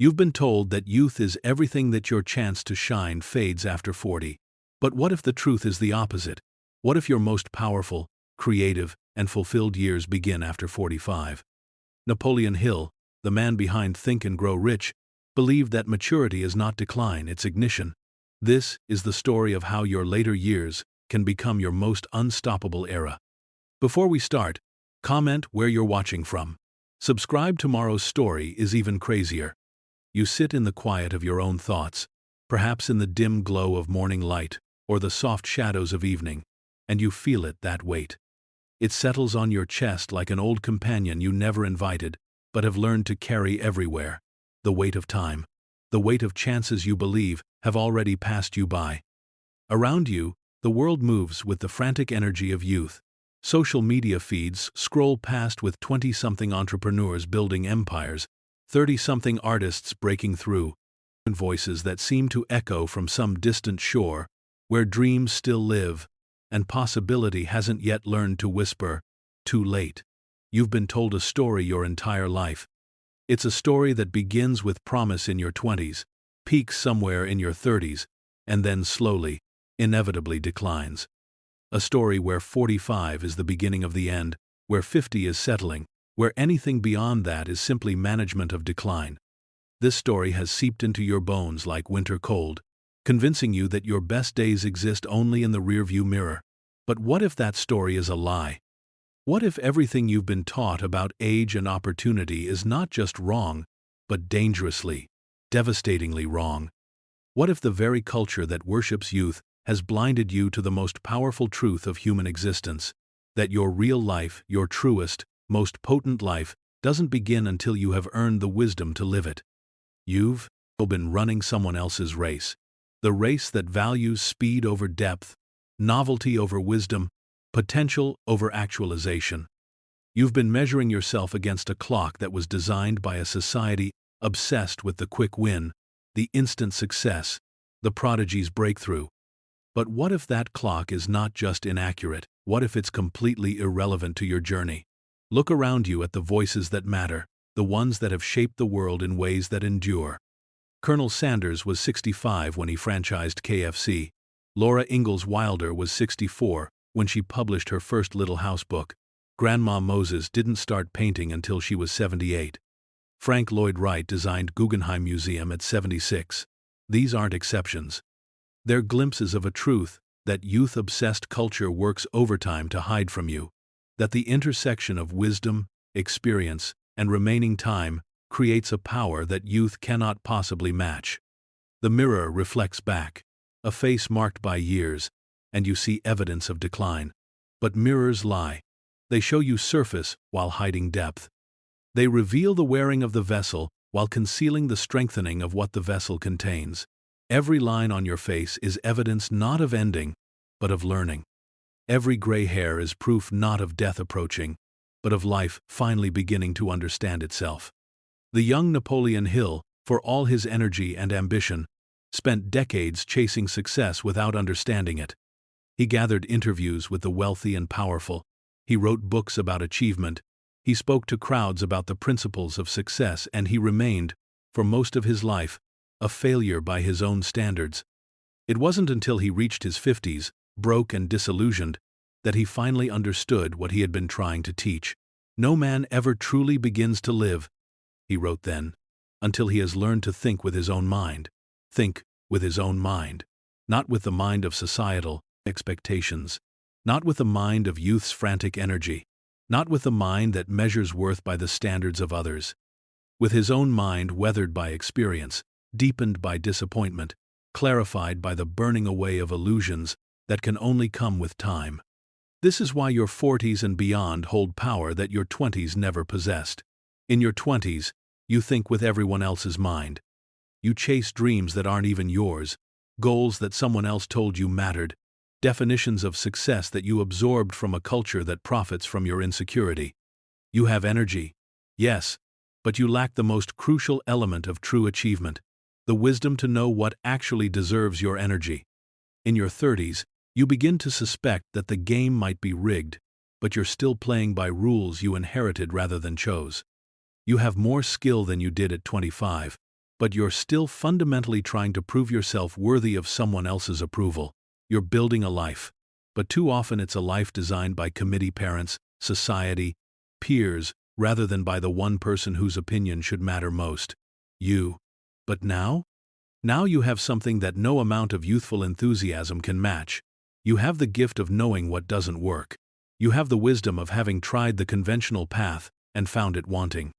You've been told that youth is everything, that your chance to shine fades after 40. But what if the truth is the opposite? What if your most powerful, creative, and fulfilled years begin after 45? Napoleon Hill, the man behind Think and Grow Rich, believed that maturity is not decline, it's ignition. This is the story of how your later years can become your most unstoppable era. Before we start, comment where you're watching from. Subscribe. Tomorrow's story is even crazier. You sit in the quiet of your own thoughts, perhaps in the dim glow of morning light or the soft shadows of evening, and you feel it, that weight. It settles on your chest like an old companion you never invited, but have learned to carry everywhere. The weight of time. The weight of chances you believe have already passed you by. Around you, the world moves with the frantic energy of youth. Social media feeds scroll past with 20-something entrepreneurs building empires, 30-something artists breaking through, and voices that seem to echo from some distant shore, where dreams still live, and possibility hasn't yet learned to whisper, too late. You've been told a story your entire life. It's a story that begins with promise in your 20s, peaks somewhere in your 30s, and then slowly, inevitably declines. A story where 45 is the beginning of the end, where 50 is settling, where anything beyond that is simply management of decline. This story has seeped into your bones like winter cold, convincing you that your best days exist only in the rearview mirror. But what if that story is a lie? What if everything you've been taught about age and opportunity is not just wrong, but dangerously, devastatingly wrong? What if the very culture that worships youth has blinded you to the most powerful truth of human existence, that your real life, your truest, most potent life, doesn't begin until you have earned the wisdom to live it? You've been running someone else's race, the race that values speed over depth, novelty over wisdom, potential over actualization. You've been measuring yourself against a clock that was designed by a society obsessed with the quick win, the instant success, the prodigy's breakthrough. But what if that clock is not just inaccurate? What if it's completely irrelevant to your journey? Look around you at the voices that matter, the ones that have shaped the world in ways that endure. Colonel Sanders was 65 when he franchised KFC. Laura Ingalls Wilder was 64 when she published her first Little House book. Grandma Moses didn't start painting until she was 78. Frank Lloyd Wright designed Guggenheim Museum at 76. These aren't exceptions. They're glimpses of a truth that youth-obsessed culture works overtime to hide from you, that the intersection of wisdom, experience, and remaining time creates a power that youth cannot possibly match. The mirror reflects back, a face marked by years, and you see evidence of decline. But mirrors lie. They show you surface while hiding depth. They reveal the wearing of the vessel while concealing the strengthening of what the vessel contains. Every line on your face is evidence not of ending, but of learning. Every gray hair is proof not of death approaching, but of life finally beginning to understand itself. The young Napoleon Hill, for all his energy and ambition, spent decades chasing success without understanding it. He gathered interviews with the wealthy and powerful. He wrote books about achievement. He spoke to crowds about the principles of success, and he remained, for most of his life, a failure by his own standards. It wasn't until he reached his 50s, broke and disillusioned, that he finally understood what he had been trying to teach. No man ever truly begins to live, he wrote then, until he has learned to think with his own mind. Think with his own mind, not with the mind of societal expectations, not with the mind of youth's frantic energy, not with the mind that measures worth by the standards of others. With his own mind weathered by experience, deepened by disappointment, clarified by the burning away of illusions that can only come with time. This is why your 40s and beyond hold power that your 20s never possessed. In your 20s, you think with everyone else's mind. You chase dreams that aren't even yours, goals that someone else told you mattered, definitions of success that you absorbed from a culture that profits from your insecurity. You have energy, yes, but you lack the most crucial element of true achievement, the wisdom to know what actually deserves your energy. In your 30s, you begin to suspect that the game might be rigged, but you're still playing by rules you inherited rather than chose. You have more skill than you did at 25, but you're still fundamentally trying to prove yourself worthy of someone else's approval. You're building a life, but too often it's a life designed by committee parents, society, peers, rather than by the one person whose opinion should matter most: you. But now? Now you have something that no amount of youthful enthusiasm can match. You have the gift of knowing what doesn't work. You have the wisdom of having tried the conventional path and found it wanting.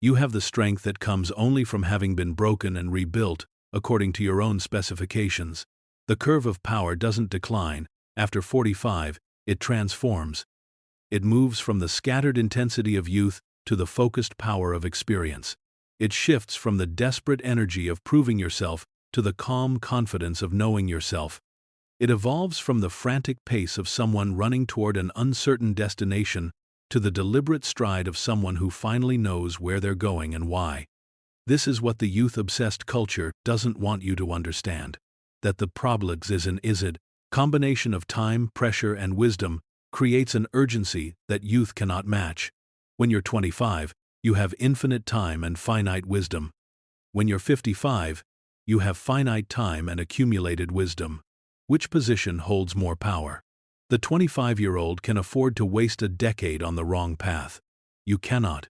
You have the strength that comes only from having been broken and rebuilt according to your own specifications. The curve of power doesn't decline. After 45, it transforms. It moves from the scattered intensity of youth to the focused power of experience. It shifts from the desperate energy of proving yourself to the calm confidence of knowing yourself. It evolves from the frantic pace of someone running toward an uncertain destination to the deliberate stride of someone who finally knows where they're going and why. This is what the youth-obsessed culture doesn't want you to understand. That the is combination of time, pressure, and wisdom creates an urgency that youth cannot match. When you're 25, you have infinite time and finite wisdom. When you're 55, you have finite time and accumulated wisdom. Which position holds more power? The 25-year-old can afford to waste a decade on the wrong path. You cannot.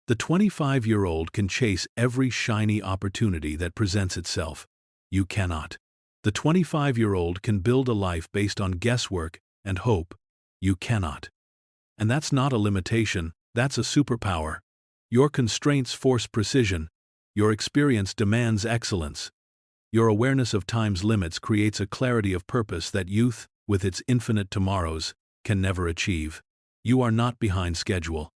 The 25-year-old can chase every shiny opportunity that presents itself. You cannot. The 25-year-old can build a life based on guesswork and hope. You cannot. And that's not a limitation, that's a superpower. Your constraints force precision. Your experience demands excellence. Your awareness of time's limits creates a clarity of purpose that youth, with its infinite tomorrows, can never achieve. You are not behind schedule.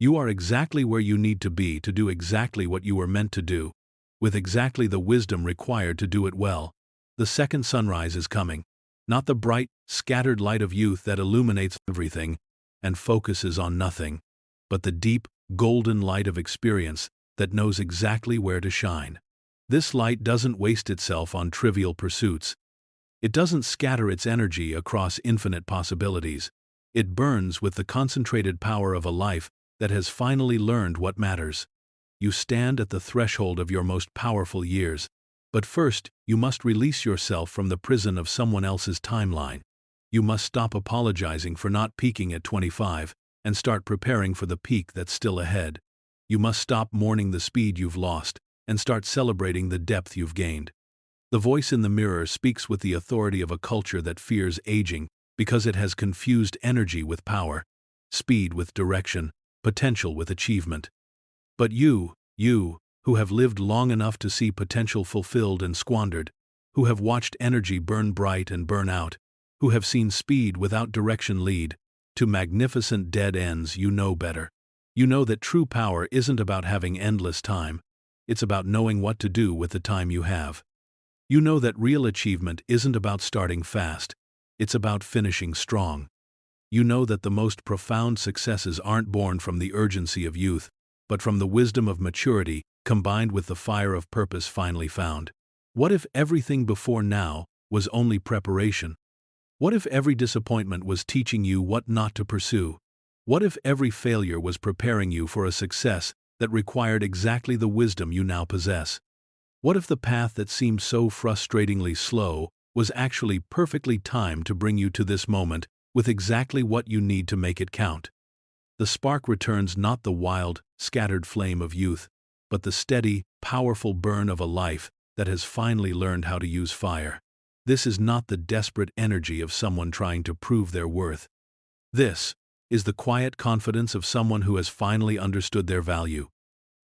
You are exactly where you need to be to do exactly what you were meant to do, with exactly the wisdom required to do it well. The second sunrise is coming, not the bright, scattered light of youth that illuminates everything and focuses on nothing, but the deep, golden light of experience that knows exactly where to shine. This light doesn't waste itself on trivial pursuits. It doesn't scatter its energy across infinite possibilities. It burns with the concentrated power of a life that has finally learned what matters. You stand at the threshold of your most powerful years, but first you must release yourself from the prison of someone else's timeline. You must stop apologizing for not peaking at 25 and start preparing for the peak that's still ahead. You must stop mourning the speed you've lost and start celebrating the depth you've gained. The voice in the mirror speaks with the authority of a culture that fears aging because it has confused energy with power, speed with direction, potential with achievement. But you, who have lived long enough to see potential fulfilled and squandered, who have watched energy burn bright and burn out, who have seen speed without direction lead to magnificent dead ends, you know better. You know that true power isn't about having endless time. It's about knowing what to do with the time you have. You know that real achievement isn't about starting fast. It's about finishing strong. You know that the most profound successes aren't born from the urgency of youth, but from the wisdom of maturity combined with the fire of purpose finally found. What if everything before now was only preparation? What if every disappointment was teaching you what not to pursue? What if every failure was preparing you for a success that required exactly the wisdom you now possess? What if the path that seemed so frustratingly slow was actually perfectly timed to bring you to this moment with exactly what you need to make it count? The spark returns not the wild, scattered flame of youth, but the steady, powerful burn of a life that has finally learned how to use fire. This is not the desperate energy of someone trying to prove their worth. This is the quiet confidence of someone who has finally understood their value.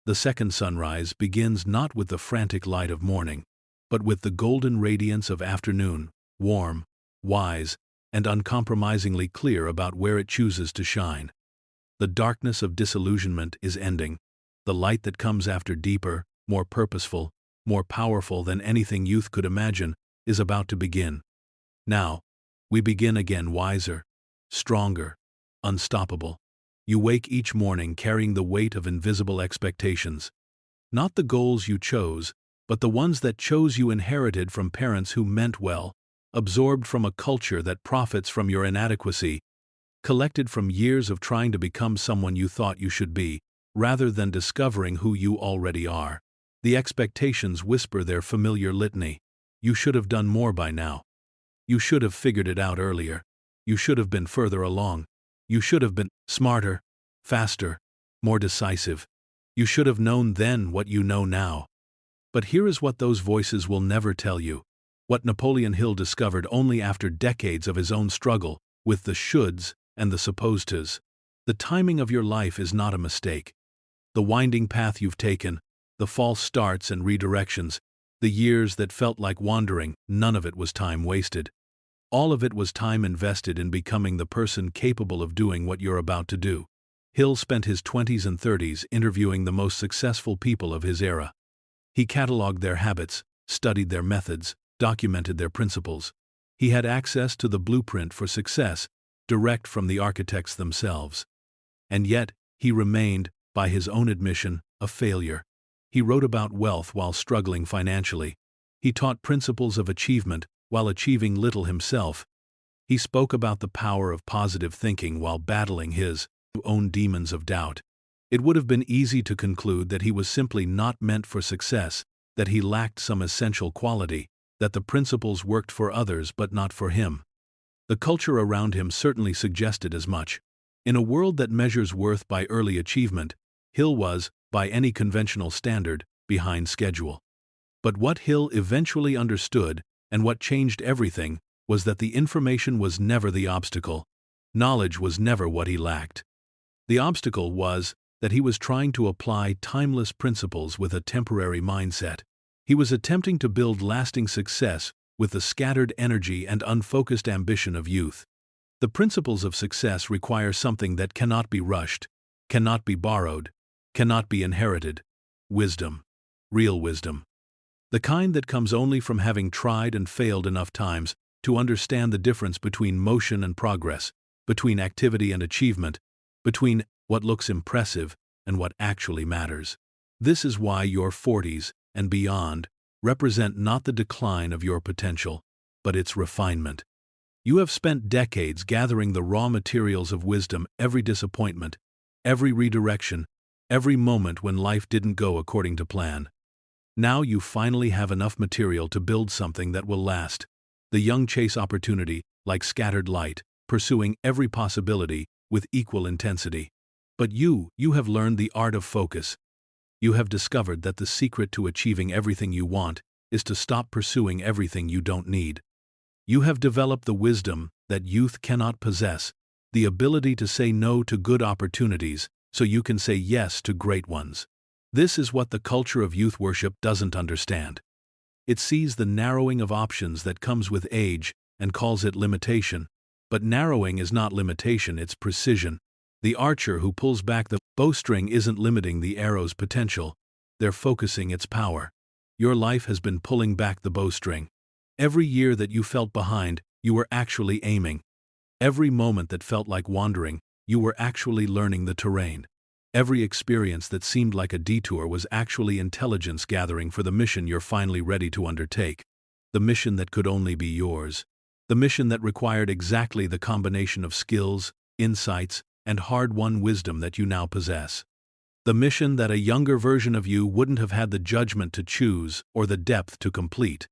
The second sunrise begins not with the frantic light of morning, but with the golden radiance of afternoon, warm, wise, and uncompromisingly clear about where it chooses to shine. The darkness of disillusionment is ending. The light that comes after, deeper, more purposeful, more powerful than anything youth could imagine, is about to begin. Now, we begin again, wiser, stronger, unstoppable. You wake each morning carrying the weight of invisible expectations. Not the goals you chose, but the ones that chose you, inherited from parents who meant well, absorbed from a culture that profits from your inadequacy, collected from years of trying to become someone you thought you should be, rather than discovering who you already are. The expectations whisper their familiar litany. You should have done more by now. You should have figured it out earlier. You should have been further along. You should have been smarter, faster, more decisive. You should have known then what you know now. But here is what those voices will never tell you. What Napoleon Hill discovered only after decades of his own struggle with the shoulds and the supposed tos. The timing of your life is not a mistake. The winding path you've taken, the false starts and redirections, the years that felt like wandering, none of it was time wasted. All of it was time invested in becoming the person capable of doing what you're about to do. Hill spent his 20s and 30s interviewing the most successful people of his era. He cataloged their habits, studied their methods, documented their principles. He had access to the blueprint for success, direct from the architects themselves. And yet, he remained, by his own admission, a failure. He wrote about wealth while struggling financially. He taught principles of achievement while achieving little himself. He spoke about the power of positive thinking while battling his own demons of doubt. It would have been easy to conclude that he was simply not meant for success, that he lacked some essential quality, that the principles worked for others but not for him. The culture around him certainly suggested as much. In a world that measures worth by early achievement, Hill was, by any conventional standard, behind schedule. But what Hill eventually understood, and what changed everything, was that the information was never the obstacle. Knowledge was never what he lacked. The obstacle was that he was trying to apply timeless principles with a temporary mindset. He was attempting to build lasting success with the scattered energy and unfocused ambition of youth. The principles of success require something that cannot be rushed, cannot be borrowed, cannot be inherited. Wisdom. Real wisdom. The kind that comes only from having tried and failed enough times to understand the difference between motion and progress, between activity and achievement, between what looks impressive and what actually matters. This is why your 40s and beyond represent not the decline of your potential, but its refinement. You have spent decades gathering the raw materials of wisdom, every disappointment, every redirection, every moment when life didn't go according to plan. Now you finally have enough material to build something that will last. The young chase opportunity, like scattered light, pursuing every possibility with equal intensity. But you have learned the art of focus. You have discovered that the secret to achieving everything you want is to stop pursuing everything you don't need. You have developed the wisdom that youth cannot possess, the ability to say no to good opportunities so you can say yes to great ones. This is what the culture of youth worship doesn't understand. It sees the narrowing of options that comes with age and calls it limitation. But narrowing is not limitation, it's precision. The archer who pulls back the bowstring isn't limiting the arrow's potential, they're focusing its power. Your life has been pulling back the bowstring. Every year that you felt behind, you were actually aiming. Every moment that felt like wandering, you were actually learning the terrain. Every experience that seemed like a detour was actually intelligence gathering for the mission you're finally ready to undertake. The mission that could only be yours. The mission that required exactly the combination of skills, insights, and hard-won wisdom that you now possess. The mission that a younger version of you wouldn't have had the judgment to choose or the depth to complete.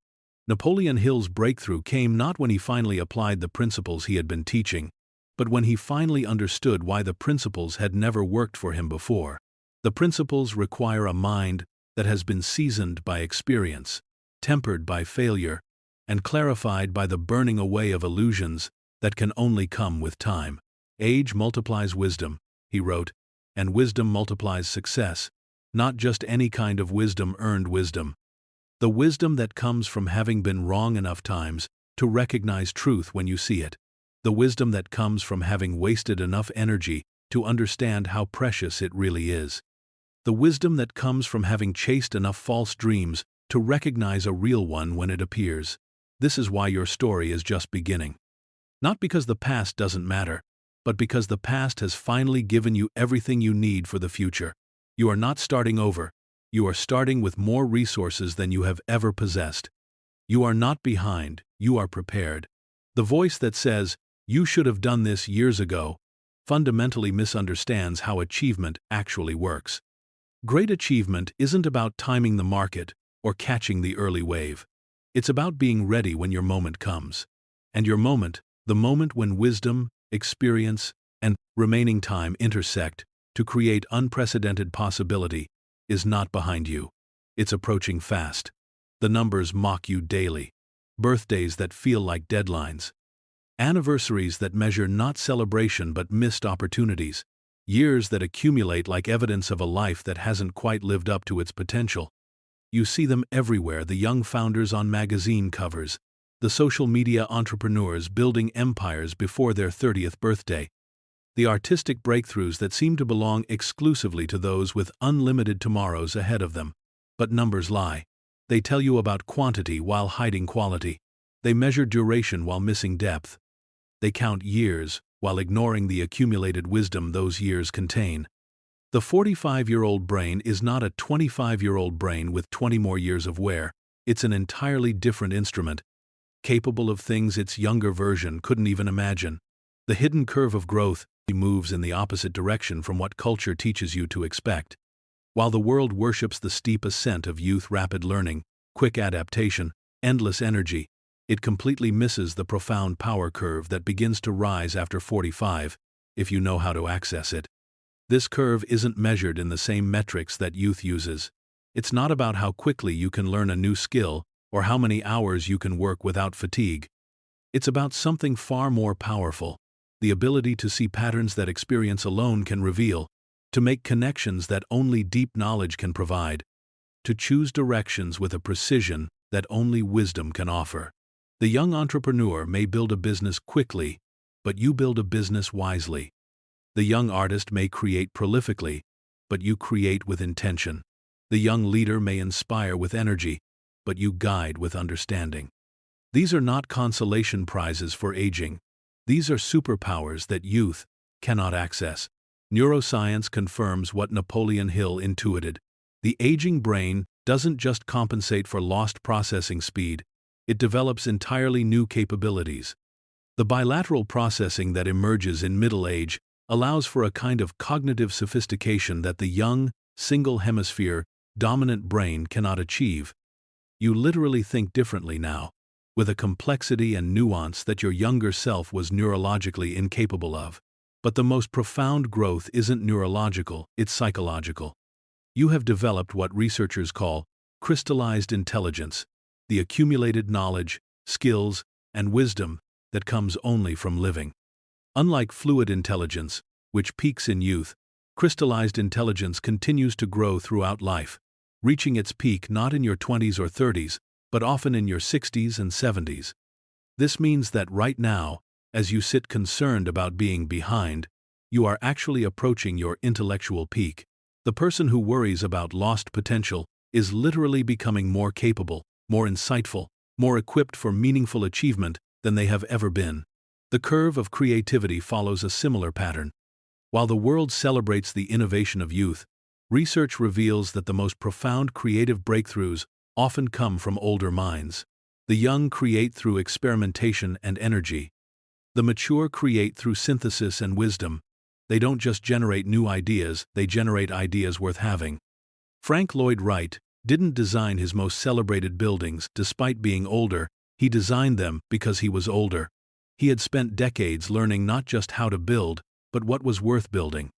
Napoleon Hill's breakthrough came not when he finally applied the principles he had been teaching, but when he finally understood why the principles had never worked for him before. The principles require a mind that has been seasoned by experience, tempered by failure, and clarified by the burning away of illusions that can only come with time. Age multiplies wisdom, he wrote, and wisdom multiplies success, not just any kind of wisdom, earned wisdom. The wisdom that comes from having been wrong enough times to recognize truth when you see it. The wisdom that comes from having wasted enough energy to understand how precious it really is. The wisdom that comes from having chased enough false dreams to recognize a real one when it appears. This is why your story is just beginning. Not because the past doesn't matter, but because the past has finally given you everything you need for the future. You are not starting over. You are starting with more resources than you have ever possessed. You are not behind, you are prepared. The voice that says, "You should have done this years ago," fundamentally misunderstands how achievement actually works. Great achievement isn't about timing the market or catching the early wave. It's about being ready when your moment comes. And your moment, the moment when wisdom, experience, and remaining time intersect to create unprecedented possibility, is not behind you. It's approaching fast. The numbers mock you daily. Birthdays that feel like deadlines. Anniversaries that measure not celebration but missed opportunities. Years that accumulate like evidence of a life that hasn't quite lived up to its potential. You see them everywhere: the young founders on magazine covers, the social media entrepreneurs building empires before their 30th birthday, the artistic breakthroughs that seem to belong exclusively to those with unlimited tomorrows ahead of them. But numbers lie. They tell you about quantity while hiding quality. They measure duration while missing depth. They count years while ignoring the accumulated wisdom those years contain. The 45-year-old brain is not a 25-year-old brain with 20 more years of wear. It's an entirely different instrument, capable of things its younger version couldn't even imagine. The hidden curve of growth moves in the opposite direction from what culture teaches you to expect. While the world worships the steep ascent of youth, rapid learning, quick adaptation, endless energy, it completely misses the profound power curve that begins to rise after 45, if you know how to access it. This curve isn't measured in the same metrics that youth uses. It's not about how quickly you can learn a new skill or how many hours you can work without fatigue. It's about something far more powerful: the ability to see patterns that experience alone can reveal, to make connections that only deep knowledge can provide, to choose directions with a precision that only wisdom can offer. The young entrepreneur may build a business quickly, but you build a business wisely. The young artist may create prolifically, but you create with intention. The young leader may inspire with energy, but you guide with understanding. These are not consolation prizes for aging. These are superpowers that youth cannot access. Neuroscience confirms what Napoleon Hill intuited. The aging brain doesn't just compensate for lost processing speed, it develops entirely new capabilities. The bilateral processing that emerges in middle age allows for a kind of cognitive sophistication that the young, single-hemisphere, dominant brain cannot achieve. You literally think differently now, with a complexity and nuance that your younger self was neurologically incapable of. But the most profound growth isn't neurological, it's psychological. You have developed what researchers call crystallized intelligence, the accumulated knowledge, skills, and wisdom that comes only from living. Unlike fluid intelligence, which peaks in youth, crystallized intelligence continues to grow throughout life, reaching its peak not in your 20s or 30s, but often in your 60s and 70s. This means that right now, as you sit concerned about being behind, you are actually approaching your intellectual peak. The person who worries about lost potential is literally becoming more capable, more insightful, more equipped for meaningful achievement than they have ever been. The curve of creativity follows a similar pattern. While the world celebrates the innovation of youth, research reveals that the most profound creative breakthroughs often come from older minds. The young create through experimentation and energy. The mature create through synthesis and wisdom. They don't just generate new ideas, they generate ideas worth having. Frank Lloyd Wright didn't design his most celebrated buildings despite being older, he designed them because he was older. He had spent decades learning not just how to build, but what was worth building.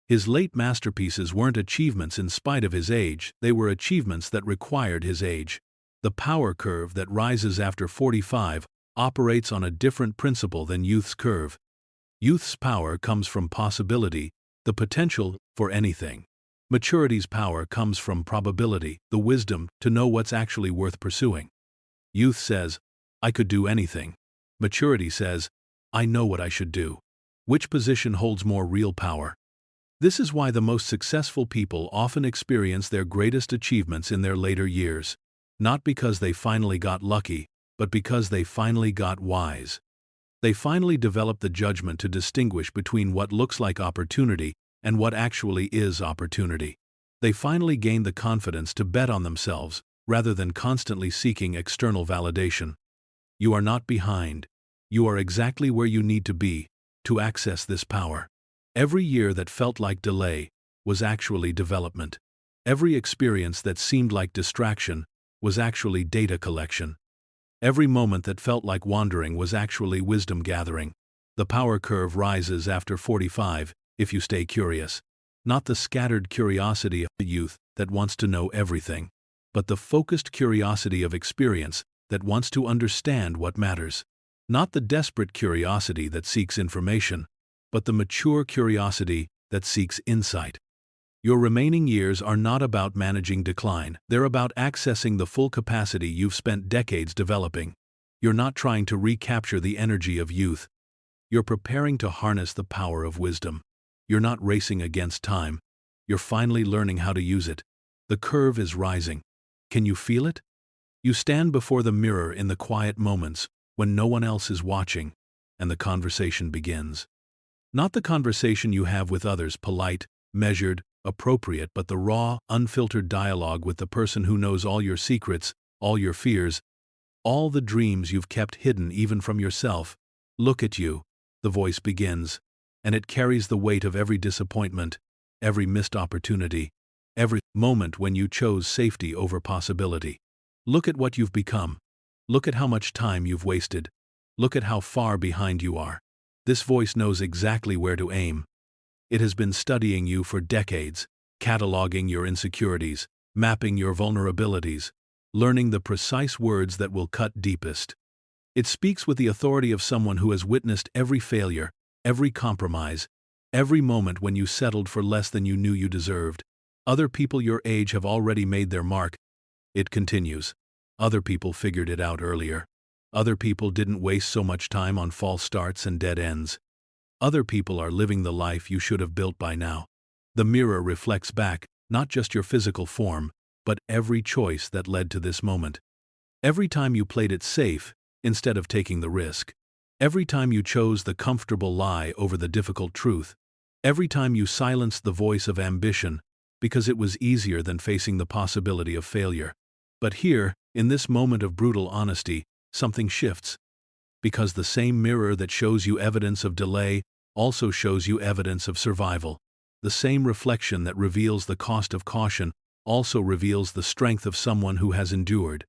His late masterpieces weren't achievements in spite of his age, they were achievements that required his age. The power curve that rises after 45 operates on a different principle than youth's curve. Youth's power comes from possibility, the potential for anything. Maturity's power comes from probability, the wisdom to know what's actually worth pursuing. Youth says, I could do anything. Maturity says, I know what I should do. Which position holds more real power? This is why the most successful people often experience their greatest achievements in their later years. Not because they finally got lucky, but because they finally got wise. They finally developed the judgment to distinguish between what looks like opportunity and what actually is opportunity. They finally gained the confidence to bet on themselves, rather than constantly seeking external validation. You are not behind. You are exactly where you need to be to access this power. Every year that felt like delay was actually development. Every experience that seemed like distraction was actually data collection. Every moment that felt like wandering was actually wisdom gathering. The power curve rises after 45 if you stay curious. Not the scattered curiosity of the youth that wants to know everything, but the focused curiosity of experience that wants to understand what matters. Not the desperate curiosity that seeks information, but the mature curiosity that seeks insight. Your remaining years are not about managing decline, they're about accessing the full capacity you've spent decades developing. You're not trying to recapture the energy of youth. You're preparing to harness the power of wisdom. You're not racing against time. You're finally learning how to use it. The curve is rising. Can you feel it? You stand before the mirror in the quiet moments when no one else is watching, and the conversation begins. Not the conversation you have with others, polite, measured, appropriate, but the raw, unfiltered dialogue with the person who knows all your secrets, all your fears, all the dreams you've kept hidden even from yourself. Look at you, the voice begins, and it carries the weight of every disappointment, every missed opportunity, every moment when you chose safety over possibility. Look at what you've become. Look at how much time you've wasted. Look at how far behind you are. This voice knows exactly where to aim. It has been studying you for decades, cataloging your insecurities, mapping your vulnerabilities, learning the precise words that will cut deepest. It speaks with the authority of someone who has witnessed every failure, every compromise, every moment when you settled for less than you knew you deserved. Other people your age have already made their mark. It continues. Other people figured it out earlier. Other people didn't waste so much time on false starts and dead ends. Other people are living the life you should have built by now. The mirror reflects back, not just your physical form, but every choice that led to this moment. Every time you played it safe, instead of taking the risk. Every time you chose the comfortable lie over the difficult truth. Every time you silenced the voice of ambition, because it was easier than facing the possibility of failure. But here, in this moment of brutal honesty, something shifts. Because the same mirror that shows you evidence of delay also shows you evidence of survival. The same reflection that reveals the cost of caution also reveals the strength of someone who has endured.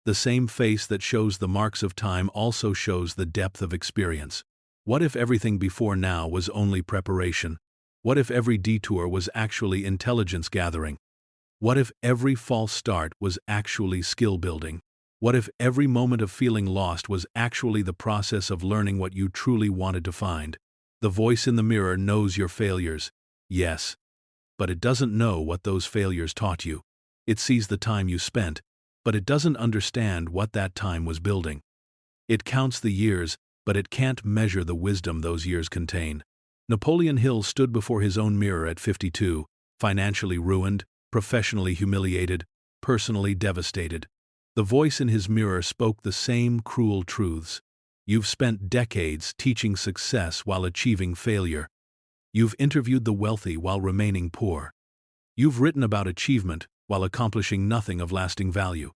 The same face that shows the marks of time also shows the depth of experience. What if everything before now was only preparation? What if every detour was actually intelligence gathering? What if every false start was actually skill building? What if every moment of feeling lost was actually the process of learning what you truly wanted to find? The voice in the mirror knows your failures, yes, but it doesn't know what those failures taught you. It sees the time you spent, but it doesn't understand what that time was building. It counts the years, but it can't measure the wisdom those years contain. Napoleon Hill stood before his own mirror at 52, financially ruined, professionally humiliated, personally devastated. The voice in his mirror spoke the same cruel truths. You've spent decades teaching success while achieving failure. You've interviewed the wealthy while remaining poor. You've written about achievement while accomplishing nothing of lasting value.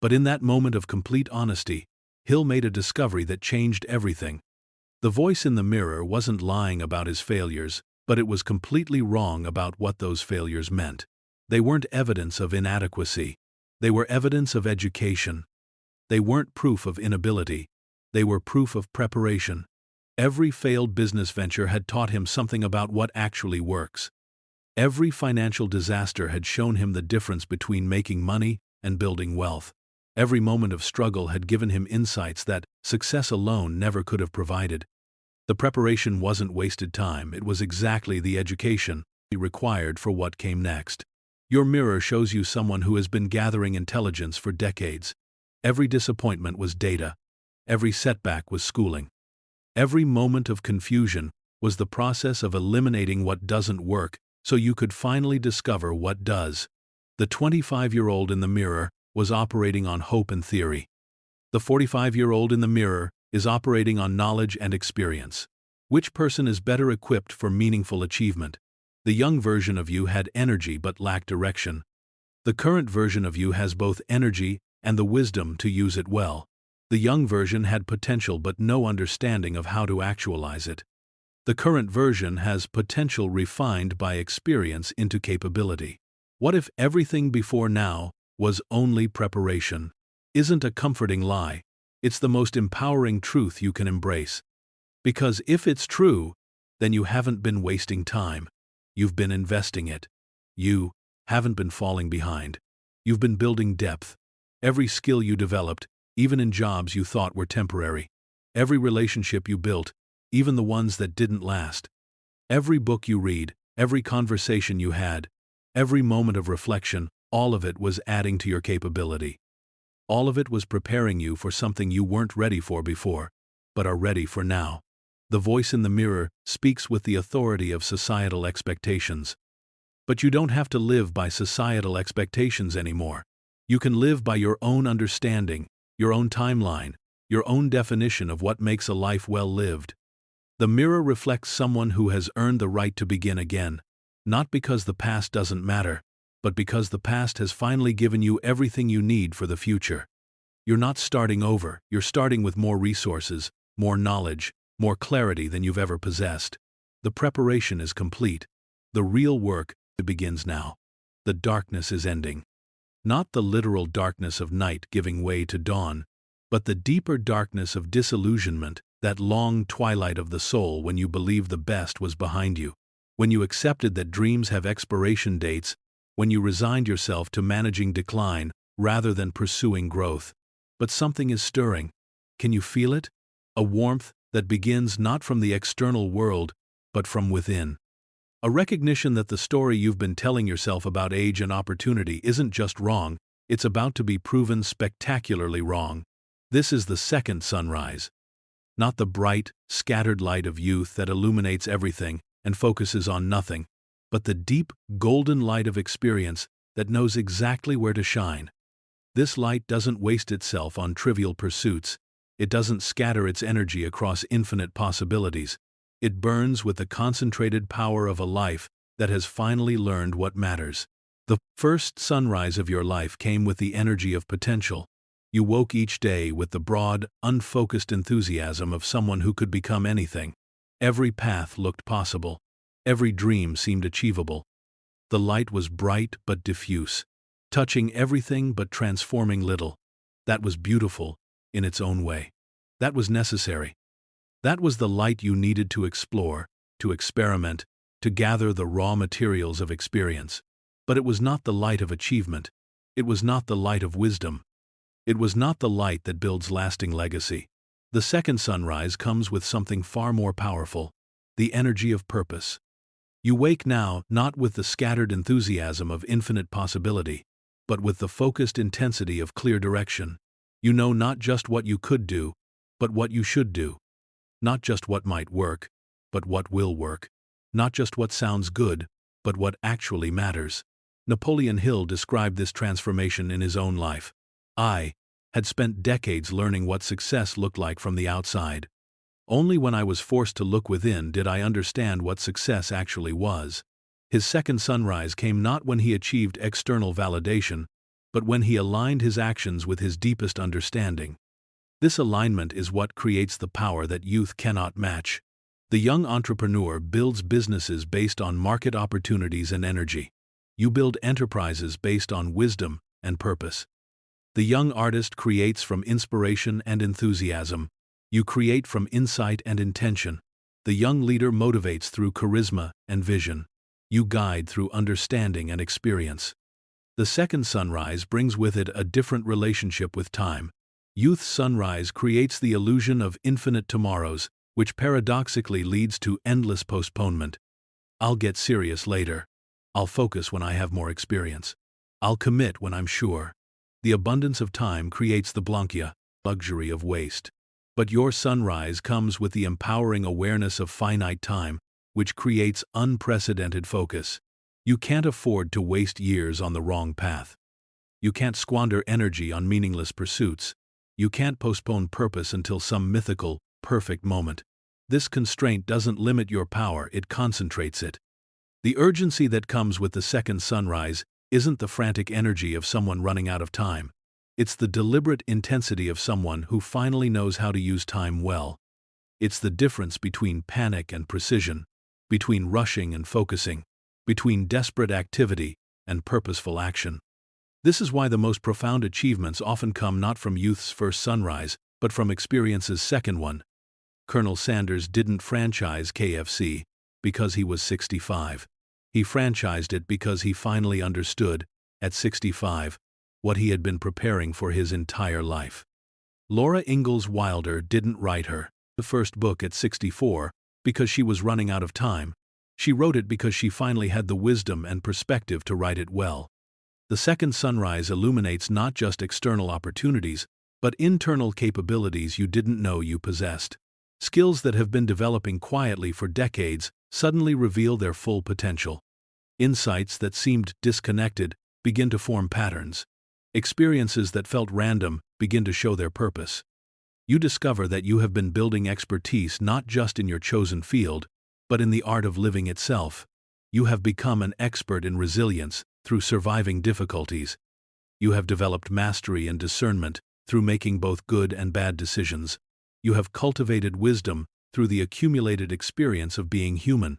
But in that moment of complete honesty, Hill made a discovery that changed everything. The voice in the mirror wasn't lying about his failures, but it was completely wrong about what those failures meant. They weren't evidence of inadequacy. They were evidence of education. They weren't proof of inability. They were proof of preparation. Every failed business venture had taught him something about what actually works. Every financial disaster had shown him the difference between making money and building wealth. Every moment of struggle had given him insights that success alone never could have provided. The preparation wasn't wasted time, it was exactly the education required for what came next. Your mirror shows you someone who has been gathering intelligence for decades. Every disappointment was data. Every setback was schooling. Every moment of confusion was the process of eliminating what doesn't work so you could finally discover what does. The 25-year-old in the mirror was operating on hope and theory. The 45-year-old in the mirror is operating on knowledge and experience. Which person is better equipped for meaningful achievement? The young version of you had energy but lacked direction. The current version of you has both energy and the wisdom to use it well. The young version had potential but no understanding of how to actualize it. The current version has potential refined by experience into capability. What if everything before now was only preparation? Isn't a comforting lie. It's the most empowering truth you can embrace. Because if it's true, then you haven't been wasting time. You've been investing it. You haven't been falling behind. You've been building depth. Every skill you developed, even in jobs you thought were temporary. Every relationship you built, even the ones that didn't last. Every book you read, every conversation you had, every moment of reflection, all of it was adding to your capability. All of it was preparing you for something you weren't ready for before, but are ready for now. The voice in the mirror speaks with the authority of societal expectations. But you don't have to live by societal expectations anymore. You can live by your own understanding, your own timeline, your own definition of what makes a life well lived. The mirror reflects someone who has earned the right to begin again, not because the past doesn't matter, but because the past has finally given you everything you need for the future. You're not starting over, you're starting with more resources, more knowledge, more clarity than you've ever possessed. The preparation is complete. The real work begins now. The darkness is ending. Not the literal darkness of night giving way to dawn, but the deeper darkness of disillusionment, that long twilight of the soul when you believed the best was behind you, when you accepted that dreams have expiration dates, when you resigned yourself to managing decline rather than pursuing growth. But something is stirring. Can you feel it? A warmth that begins not from the external world, but from within. A recognition that the story you've been telling yourself about age and opportunity isn't just wrong, it's about to be proven spectacularly wrong. This is the second sunrise. Not the bright, scattered light of youth that illuminates everything and focuses on nothing, but the deep, golden light of experience that knows exactly where to shine. This light doesn't waste itself on trivial pursuits. It doesn't scatter its energy across infinite possibilities. It burns with the concentrated power of a life that has finally learned what matters. The first sunrise of your life came with the energy of potential. You woke each day with the broad, unfocused enthusiasm of someone who could become anything. Every path looked possible. Every dream seemed achievable. The light was bright but diffuse, touching everything but transforming little. That was beautiful, in its own way. That was necessary. That was the light you needed to explore, to experiment, to gather the raw materials of experience. But it was not the light of achievement. It was not the light of wisdom. It was not the light that builds lasting legacy. The second sunrise comes with something far more powerful, the energy of purpose. You wake now not with the scattered enthusiasm of infinite possibility, but with the focused intensity of clear direction. You know not just what you could do, but what you should do. Not just what might work, but what will work. Not just what sounds good, but what actually matters. Napoleon Hill described this transformation in his own life. I had spent decades learning what success looked like from the outside. Only when I was forced to look within did I understand what success actually was. His second sunrise came not when he achieved external validation, but when he aligned his actions with his deepest understanding. This alignment is what creates the power that youth cannot match. The young entrepreneur builds businesses based on market opportunities and energy. You build enterprises based on wisdom and purpose. The young artist creates from inspiration and enthusiasm. You create from insight and intention. The young leader motivates through charisma and vision. You guide through understanding and experience. The second sunrise brings with it a different relationship with time. Youth's sunrise creates the illusion of infinite tomorrows, which paradoxically leads to endless postponement. I'll get serious later. I'll focus when I have more experience. I'll commit when I'm sure. The abundance of time creates the Blanquia, luxury of waste. But your sunrise comes with the empowering awareness of finite time, which creates unprecedented focus. You can't afford to waste years on the wrong path. You can't squander energy on meaningless pursuits. You can't postpone purpose until some mythical, perfect moment. This constraint doesn't limit your power, it concentrates it. The urgency that comes with the second sunrise isn't the frantic energy of someone running out of time. It's the deliberate intensity of someone who finally knows how to use time well. It's the difference between panic and precision, between rushing and focusing, between desperate activity and purposeful action. This is why the most profound achievements often come not from youth's first sunrise, but from experience's second one. Colonel Sanders didn't franchise KFC because he was 65. He franchised it because he finally understood, at 65, what he had been preparing for his entire life. Laura Ingalls Wilder didn't write her first book at 64 because she was running out of time. She wrote it because she finally had the wisdom and perspective to write it well. The second sunrise illuminates not just external opportunities, but internal capabilities you didn't know you possessed. Skills that have been developing quietly for decades suddenly reveal their full potential. Insights that seemed disconnected begin to form patterns. Experiences that felt random begin to show their purpose. You discover that you have been building expertise not just in your chosen field, but in the art of living itself. You have become an expert in resilience through surviving difficulties. You have developed mastery and discernment through making both good and bad decisions. You have cultivated wisdom through the accumulated experience of being human.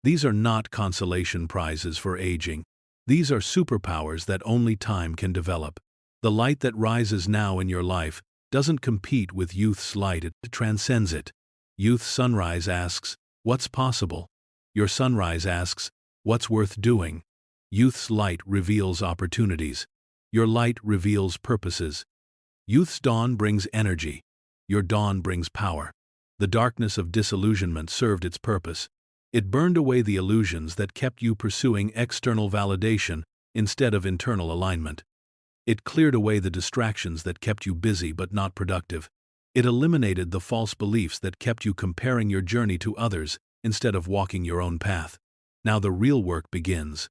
These are not consolation prizes for aging. These are superpowers that only time can develop. The light that rises now in your life doesn't compete with youth's light, it transcends it. Youth's sunrise asks, "What's possible?" Your sunrise asks, "What's worth doing?" Youth's light reveals opportunities. Your light reveals purposes. Youth's dawn brings energy. Your dawn brings power. The darkness of disillusionment served its purpose. It burned away the illusions that kept you pursuing external validation instead of internal alignment. It cleared away the distractions that kept you busy but not productive. It eliminated the false beliefs that kept you comparing your journey to others instead of walking your own path. Now the real work begins.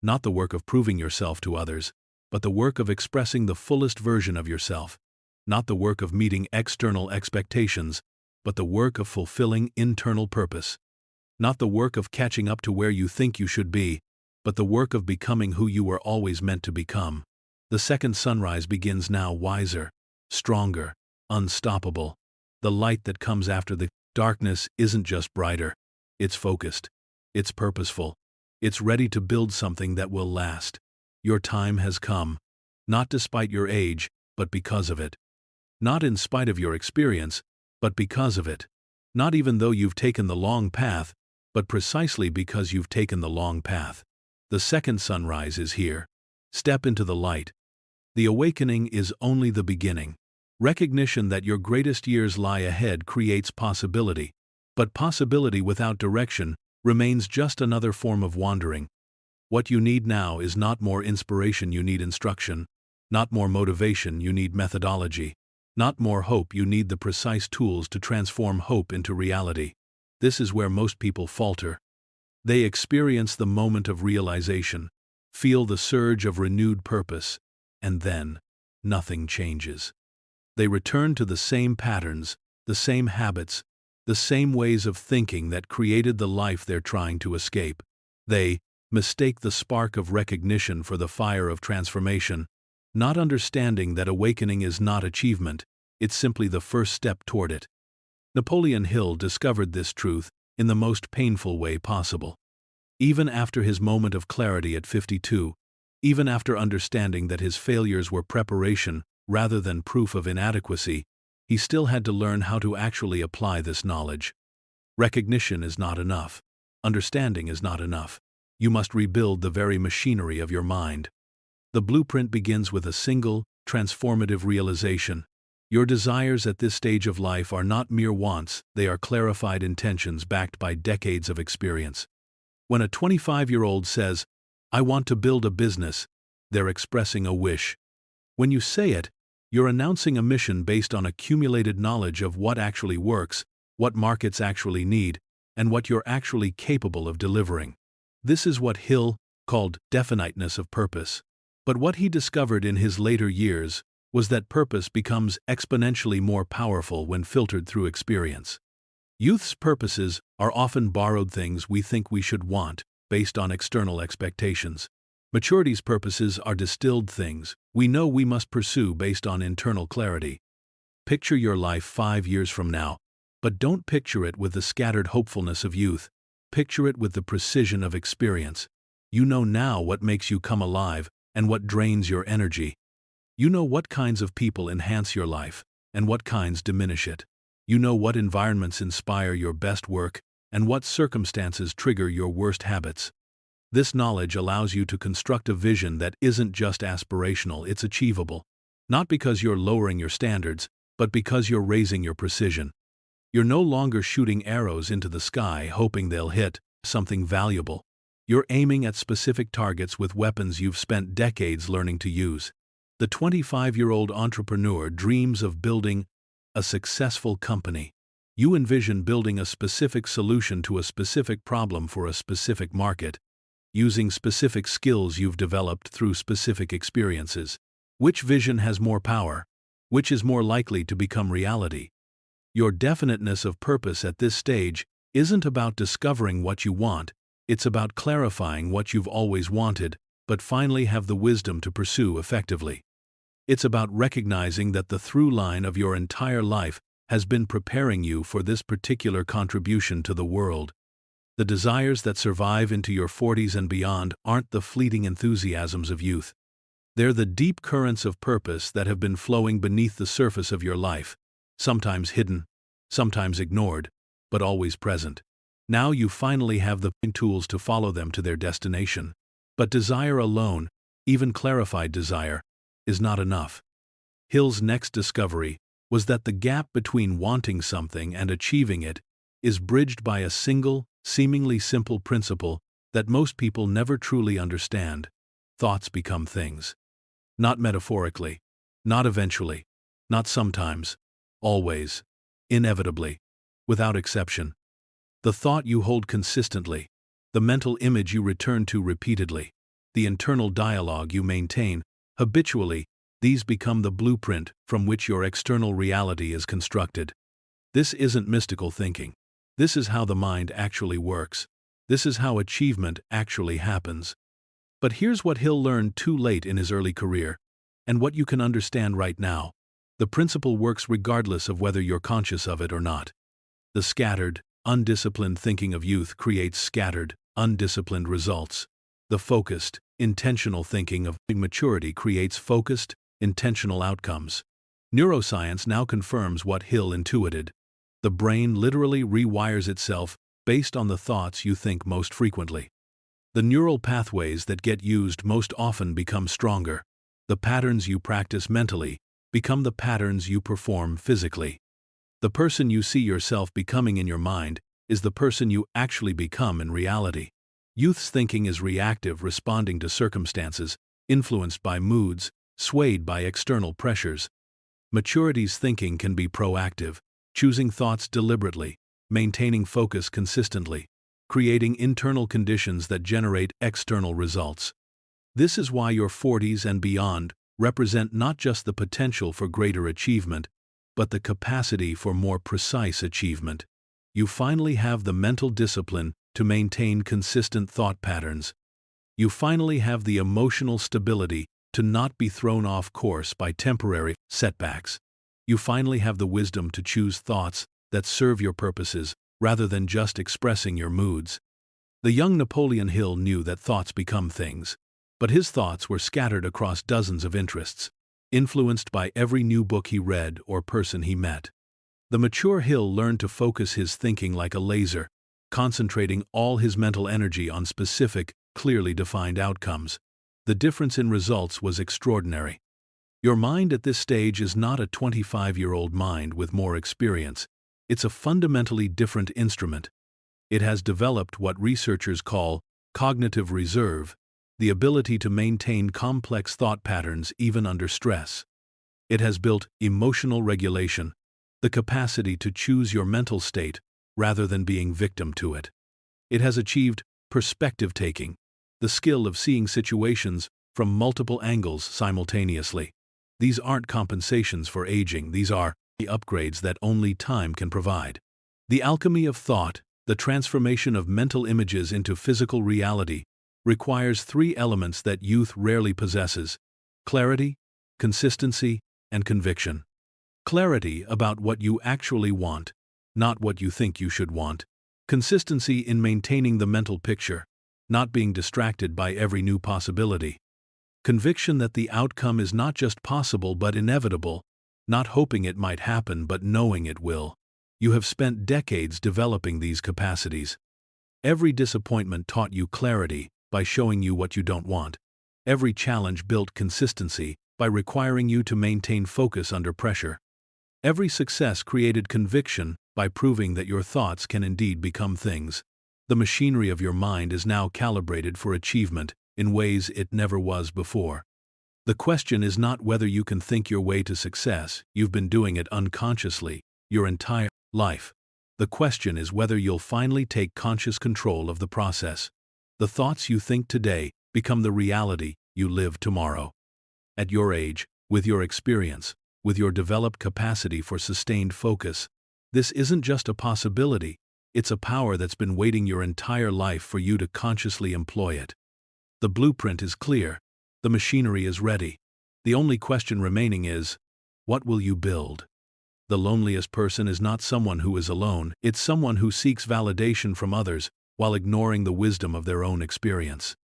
Not the work of proving yourself to others, but the work of expressing the fullest version of yourself. Not the work of meeting external expectations, but the work of fulfilling internal purpose. Not the work of catching up to where you think you should be, but the work of becoming who you were always meant to become. The second sunrise begins now, wiser, stronger, unstoppable. The light that comes after the darkness isn't just brighter. It's focused. It's purposeful. It's ready to build something that will last. Your time has come. Not despite your age, but because of it. Not in spite of your experience, but because of it. Not even though you've taken the long path, but precisely because you've taken the long path. The second sunrise is here. Step into the light. The awakening is only the beginning. Recognition that your greatest years lie ahead creates possibility, but possibility without direction remains just another form of wandering. What you need now is not more inspiration, you need instruction. Not more motivation, you need methodology. Not more hope, you need the precise tools to transform hope into reality. This is where most people falter. They experience the moment of realization, feel the surge of renewed purpose, and then, nothing changes. They return to the same patterns, the same habits, the same ways of thinking that created the life they're trying to escape. They mistake the spark of recognition for the fire of transformation, not understanding that awakening is not achievement, it's simply the first step toward it. Napoleon Hill discovered this truth in the most painful way possible. Even after his moment of clarity at 52, even after understanding that his failures were preparation rather than proof of inadequacy, he still had to learn how to actually apply this knowledge. Recognition is not enough. Understanding is not enough. You must rebuild the very machinery of your mind. The blueprint begins with a single, transformative realization. Your desires at this stage of life are not mere wants, they are clarified intentions backed by decades of experience. When a 25-year-old says, "I want to build a business," they're expressing a wish. When you say it, you're announcing a mission based on accumulated knowledge of what actually works, what markets actually need, and what you're actually capable of delivering. This is what Hill called definiteness of purpose. But what he discovered in his later years was that purpose becomes exponentially more powerful when filtered through experience. Youth's purposes are often borrowed things we think we should want, based on external expectations. Maturity's purposes are distilled things we know we must pursue based on internal clarity. Picture your life 5 years from now, but don't picture it with the scattered hopefulness of youth. Picture it with the precision of experience. You know now what makes you come alive and what drains your energy. You know what kinds of people enhance your life and what kinds diminish it. You know what environments inspire your best work and what circumstances trigger your worst habits. This knowledge allows you to construct a vision that isn't just aspirational, it's achievable. Not because you're lowering your standards, but because you're raising your precision. You're no longer shooting arrows into the sky hoping they'll hit something valuable. You're aiming at specific targets with weapons you've spent decades learning to use. The 25-year-old entrepreneur dreams of building a successful company. You envision building a specific solution to a specific problem for a specific market, using specific skills you've developed through specific experiences. Which vision has more power? Which is more likely to become reality? Your definiteness of purpose at this stage isn't about discovering what you want, it's about clarifying what you've always wanted, but finally have the wisdom to pursue effectively. It's about recognizing that the through line of your entire life has been preparing you for this particular contribution to the world. The desires that survive into your 40s and beyond aren't the fleeting enthusiasms of youth. They're the deep currents of purpose that have been flowing beneath the surface of your life, sometimes hidden, sometimes ignored, but always present. Now you finally have the tools to follow them to their destination. But desire alone, even clarified desire, is not enough. Hill's next discovery was that the gap between wanting something and achieving it is bridged by a single, seemingly simple principle that most people never truly understand. Thoughts become things. Not metaphorically, not eventually, not sometimes, always, inevitably, without exception. The thought you hold consistently, the mental image you return to repeatedly, the internal dialogue you maintain habitually, these become the blueprint from which your external reality is constructed. This isn't mystical thinking. This is how the mind actually works. This is how achievement actually happens. But here's what Hill learned too late in his early career, and what you can understand right now. The principle works regardless of whether you're conscious of it or not. The scattered, undisciplined thinking of youth creates scattered, undisciplined results. The focused, intentional thinking of maturity creates focused, intentional outcomes. Neuroscience now confirms what Hill intuited. The brain literally rewires itself based on the thoughts you think most frequently. The neural pathways that get used most often become stronger. The patterns you practice mentally become the patterns you perform physically. The person you see yourself becoming in your mind is the person you actually become in reality. Youth's thinking is reactive, responding to circumstances, influenced by moods, swayed by external pressures. Maturity's thinking can be proactive, choosing thoughts deliberately, maintaining focus consistently, creating internal conditions that generate external results. This is why your 40s and beyond represent not just the potential for greater achievement, but the capacity for more precise achievement. You finally have the mental discipline to maintain consistent thought patterns. You finally have the emotional stability to not be thrown off course by temporary setbacks. You finally have the wisdom to choose thoughts that serve your purposes rather than just expressing your moods. The young Napoleon Hill knew that thoughts become things, but his thoughts were scattered across dozens of interests, influenced by every new book he read or person he met. The mature Hill learned to focus his thinking like a laser, concentrating all his mental energy on specific, clearly defined outcomes. The difference in results was extraordinary. Your mind at this stage is not a 25-year-old mind with more experience. It's a fundamentally different instrument. It has developed what researchers call cognitive reserve, the ability to maintain complex thought patterns even under stress. It has built emotional regulation, the capacity to choose your mental state rather than being victim to it. It has achieved perspective-taking, the skill of seeing situations from multiple angles simultaneously. These aren't compensations for aging, these are the upgrades that only time can provide. The alchemy of thought, the transformation of mental images into physical reality, requires three elements that youth rarely possesses: clarity, consistency, and conviction. Clarity about what you actually want, not what you think you should want. Consistency in maintaining the mental picture, not being distracted by every new possibility. Conviction that the outcome is not just possible but inevitable, not hoping it might happen but knowing it will. You have spent decades developing these capacities. Every disappointment taught you clarity by showing you what you don't want. Every challenge built consistency by requiring you to maintain focus under pressure. Every success created conviction by proving that your thoughts can indeed become things. The machinery of your mind is now calibrated for achievement in ways it never was before. The question is not whether you can think your way to success. You've been doing it unconsciously your entire life. The question is whether you'll finally take conscious control of the process. The thoughts you think today become the reality you live tomorrow. At your age, with your experience, with your developed capacity for sustained focus, this isn't just a possibility, it's a power that's been waiting your entire life for you to consciously employ it. The blueprint is clear, the machinery is ready. The only question remaining is, what will you build? The loneliest person is not someone who is alone, it's someone who seeks validation from others while ignoring the wisdom of their own experience.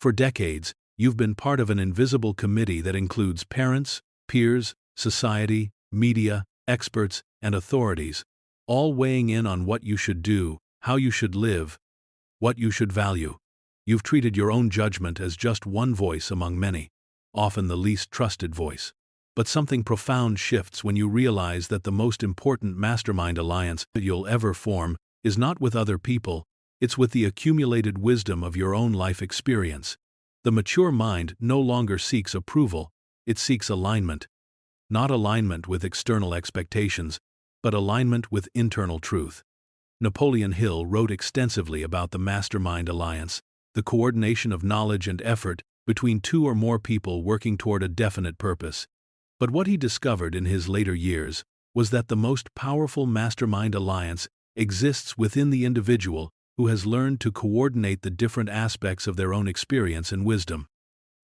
For decades, you've been part of an invisible committee that includes parents, peers, society, media, experts, and authorities, all weighing in on what you should do, how you should live, what you should value. You've treated your own judgment as just one voice among many, often the least trusted voice. But something profound shifts when you realize that the most important mastermind alliance that you'll ever form is not with other people, it's with the accumulated wisdom of your own life experience. The mature mind no longer seeks approval, it seeks alignment. Not alignment with external expectations, but alignment with internal truth. Napoleon Hill wrote extensively about the mastermind alliance, the coordination of knowledge and effort between two or more people working toward a definite purpose. But what he discovered in his later years was that the most powerful mastermind alliance exists within the individual who has learned to coordinate the different aspects of their own experience and wisdom.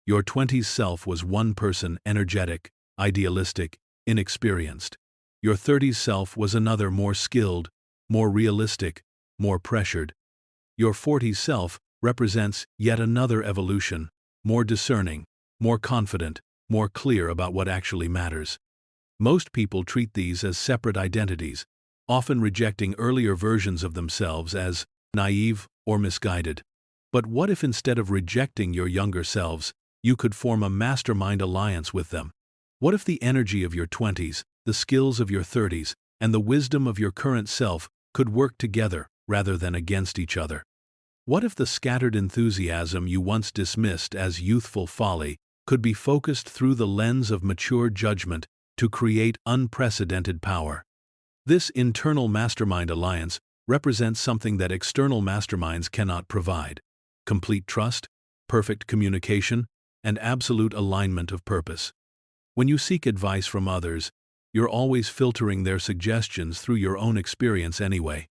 Your 20s self was one person, energetic, idealistic, inexperienced. Your 30s self was another, more skilled, more realistic, more pressured. Your 40s self represents yet another evolution, more discerning, more confident, more clear about what actually matters. Most people treat these as separate identities, often rejecting earlier versions of themselves as naive or misguided. But what if instead of rejecting your younger selves, you could form a mastermind alliance with them? What if the energy of your 20s, the skills of your 30s, and the wisdom of your current self could work together rather than against each other? What if the scattered enthusiasm you once dismissed as youthful folly could be focused through the lens of mature judgment to create unprecedented power? This internal mastermind alliance represents something that external masterminds cannot provide: complete trust, perfect communication, and absolute alignment of purpose. When you seek advice from others, you're always filtering their suggestions through your own experience anyway.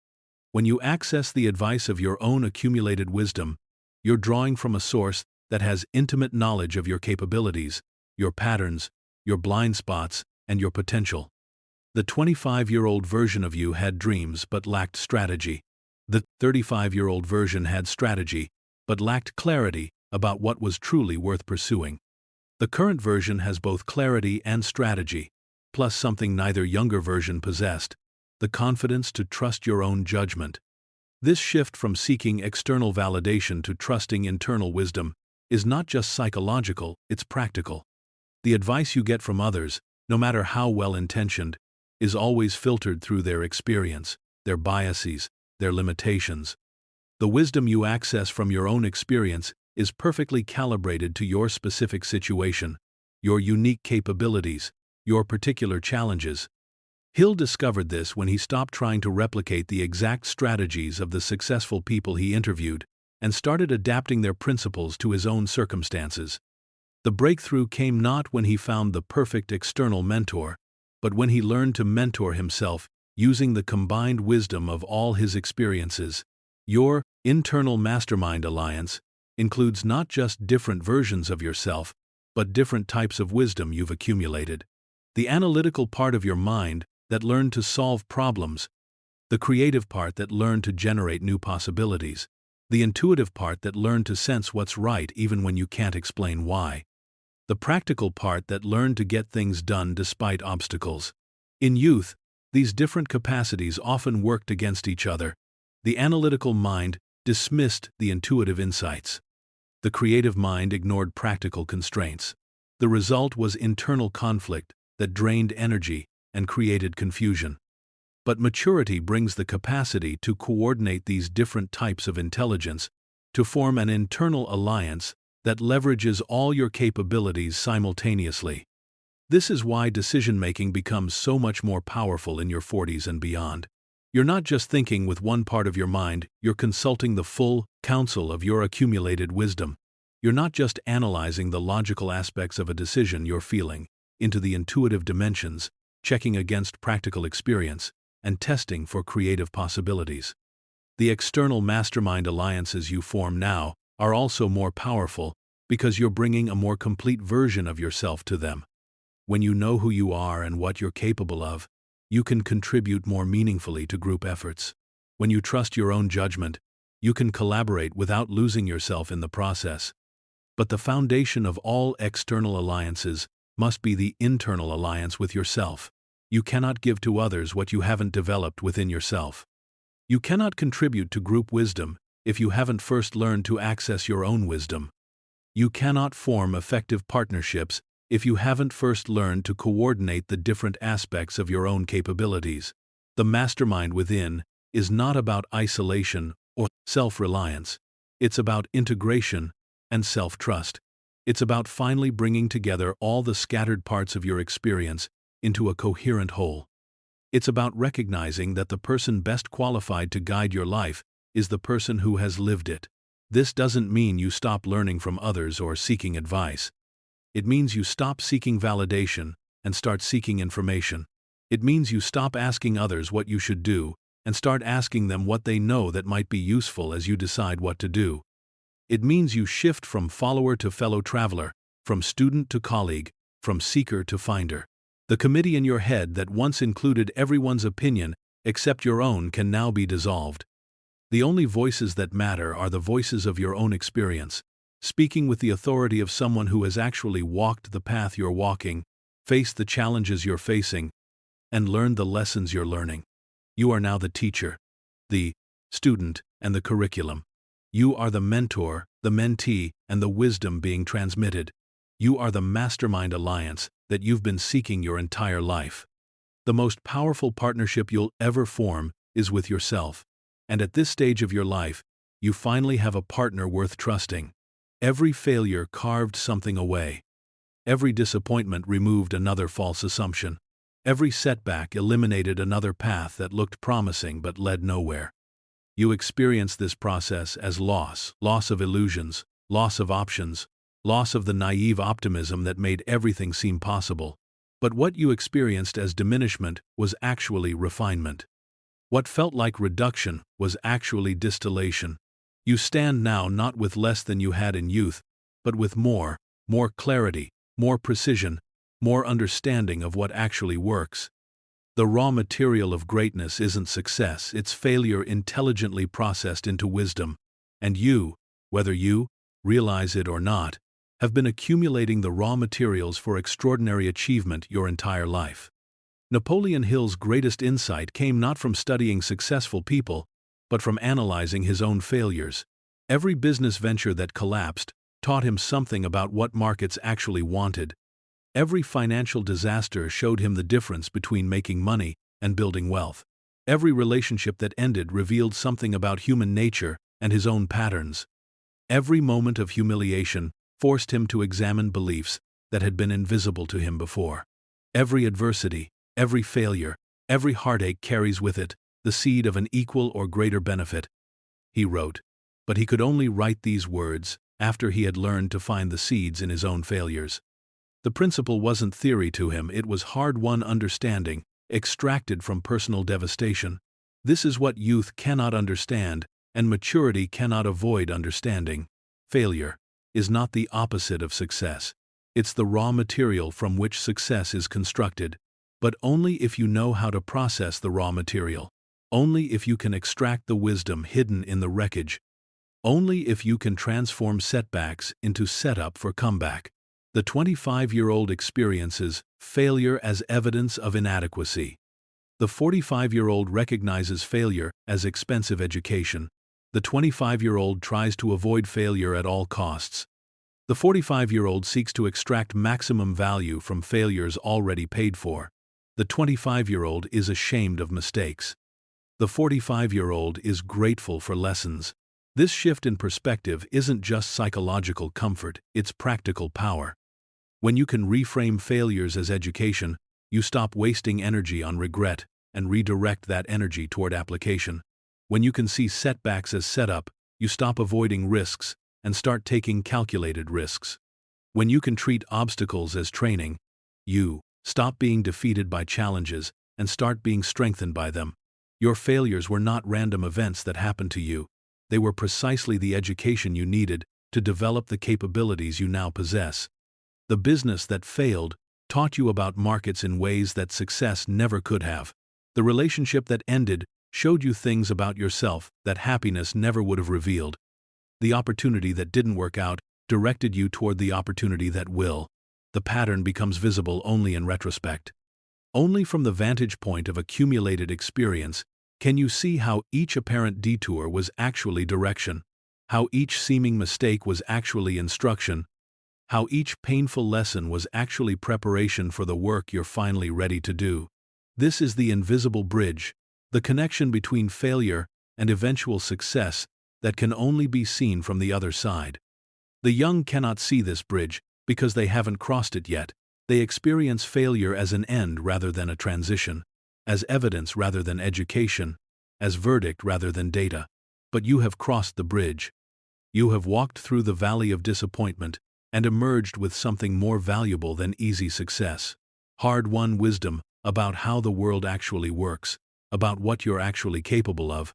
When you access the advice of your own accumulated wisdom, you're drawing from a source that has intimate knowledge of your capabilities, your patterns, your blind spots, and your potential. The 25-year-old version of you had dreams but lacked strategy. The 35-year-old version had strategy but lacked clarity about what was truly worth pursuing. The current version has both clarity and strategy, plus something neither younger version possessed: the confidence to trust your own judgment. This shift from seeking external validation to trusting internal wisdom is not just psychological, it's practical. The advice you get from others, no matter how well-intentioned, is always filtered through their experience, their biases, their limitations. The wisdom you access from your own experience is perfectly calibrated to your specific situation, your unique capabilities, your particular challenges. Hill discovered this when he stopped trying to replicate the exact strategies of the successful people he interviewed and started adapting their principles to his own circumstances. The breakthrough came not when he found the perfect external mentor, but when he learned to mentor himself using the combined wisdom of all his experiences. Your internal mastermind alliance includes not just different versions of yourself, but different types of wisdom you've accumulated. The analytical part of your mind that learned to solve problems, the creative part that learned to generate new possibilities, The intuitive part that learned to sense what's right even when you can't explain why. The practical part that learned to get things done despite obstacles. In youth, these different capacities often worked against each other. The analytical mind dismissed the intuitive insights. The creative mind ignored practical constraints. The result was internal conflict that drained energy and created confusion. But maturity brings the capacity to coordinate these different types of intelligence, to form an internal alliance that leverages all your capabilities simultaneously. This is why decision-making becomes so much more powerful in your 40s and beyond. You're not just thinking with one part of your mind, you're consulting the full counsel of your accumulated wisdom. You're not just analyzing the logical aspects of a decision you're feeling into the intuitive dimensions, checking against practical experience, and testing for creative possibilities. The external mastermind alliances you form now are also more powerful because you're bringing a more complete version of yourself to them. When you know who you are and what you're capable of, you can contribute more meaningfully to group efforts. When you trust your own judgment, you can collaborate without losing yourself in the process. But the foundation of all external alliances must be the internal alliance with yourself. You cannot give to others what you haven't developed within yourself. You cannot contribute to group wisdom if you haven't first learned to access your own wisdom. You cannot form effective partnerships if you haven't first learned to coordinate the different aspects of your own capabilities. The mastermind within is not about isolation or self-reliance. It's about integration and self-trust. It's about finally bringing together all the scattered parts of your experience into a coherent whole. It's about recognizing that the person best qualified to guide your life is the person who has lived it. This doesn't mean you stop learning from others or seeking advice. It means you stop seeking validation and start seeking information. It means you stop asking others what you should do and start asking them what they know that might be useful as you decide what to do. It means you shift from follower to fellow traveler, from student to colleague, from seeker to finder. The committee in your head that once included everyone's opinion except your own can now be dissolved. The only voices that matter are the voices of your own experience, speaking with the authority of someone who has actually walked the path you're walking, faced the challenges you're facing, and learned the lessons you're learning. You are now the teacher, the student, and the curriculum. You are the mentor, the mentee, and the wisdom being transmitted. You are the mastermind alliance that you've been seeking your entire life. The most powerful partnership you'll ever form is with yourself. And at this stage of your life, you finally have a partner worth trusting. Every failure carved something away. Every disappointment removed another false assumption. Every setback eliminated another path that looked promising but led nowhere. You experience this process as loss of illusions, loss of options, loss of the naive optimism that made everything seem possible. But what you experienced as diminishment was actually refinement. What felt like reduction was actually distillation. You stand now not with less than you had in youth, but with more clarity, more precision, more understanding of what actually works. The raw material of greatness isn't success, it's failure intelligently processed into wisdom. And you, whether you realize it or not, have been accumulating the raw materials for extraordinary achievement your entire life. Napoleon Hill's greatest insight came not from studying successful people, but from analyzing his own failures. Every business venture that collapsed taught him something about what markets actually wanted. Every financial disaster showed him the difference between making money and building wealth. Every relationship that ended revealed something about human nature and his own patterns. Every moment of humiliation forced him to examine beliefs that had been invisible to him before. Every adversity, every failure, every heartache carries with it the seed of an equal or greater benefit. He wrote, but he could only write these words after he had learned to find the seeds in his own failures. The principle wasn't theory to him, it was hard-won understanding, extracted from personal devastation. This is what youth cannot understand, and maturity cannot avoid understanding. Failure is not the opposite of success. It's the raw material from which success is constructed, but only if you know how to process the raw material. Only if you can extract the wisdom hidden in the wreckage. Only if you can transform setbacks into setup for comeback. The 25-year-old experiences failure as evidence of inadequacy. The 45-year-old recognizes failure as expensive education. The 25-year-old tries to avoid failure at all costs. The 45-year-old seeks to extract maximum value from failures already paid for. The 25-year-old is ashamed of mistakes. The 45-year-old is grateful for lessons. This shift in perspective isn't just psychological comfort, it's practical power. When you can reframe failures as education, you stop wasting energy on regret and redirect that energy toward application. When you can see setbacks as setup, you stop avoiding risks and start taking calculated risks. When you can treat obstacles as training, you stop being defeated by challenges and start being strengthened by them. Your failures were not random events that happened to you. They were precisely the education you needed to develop the capabilities you now possess. The business that failed taught you about markets in ways that success never could have. The relationship that ended showed you things about yourself that happiness never would have revealed. The opportunity that didn't work out directed you toward the opportunity that will. The pattern becomes visible only in retrospect. Only from the vantage point of accumulated experience can you see how each apparent detour was actually direction, how each seeming mistake was actually instruction, how each painful lesson was actually preparation for the work you're finally ready to do. This is the invisible bridge, the connection between failure and eventual success that can only be seen from the other side. The young cannot see this bridge because they haven't crossed it yet. They experience failure as an end rather than a transition, as evidence rather than education, as verdict rather than data. But you have crossed the bridge. You have walked through the valley of disappointment and emerged with something more valuable than easy success. Hard-won wisdom about how the world actually works, about what you're actually capable of,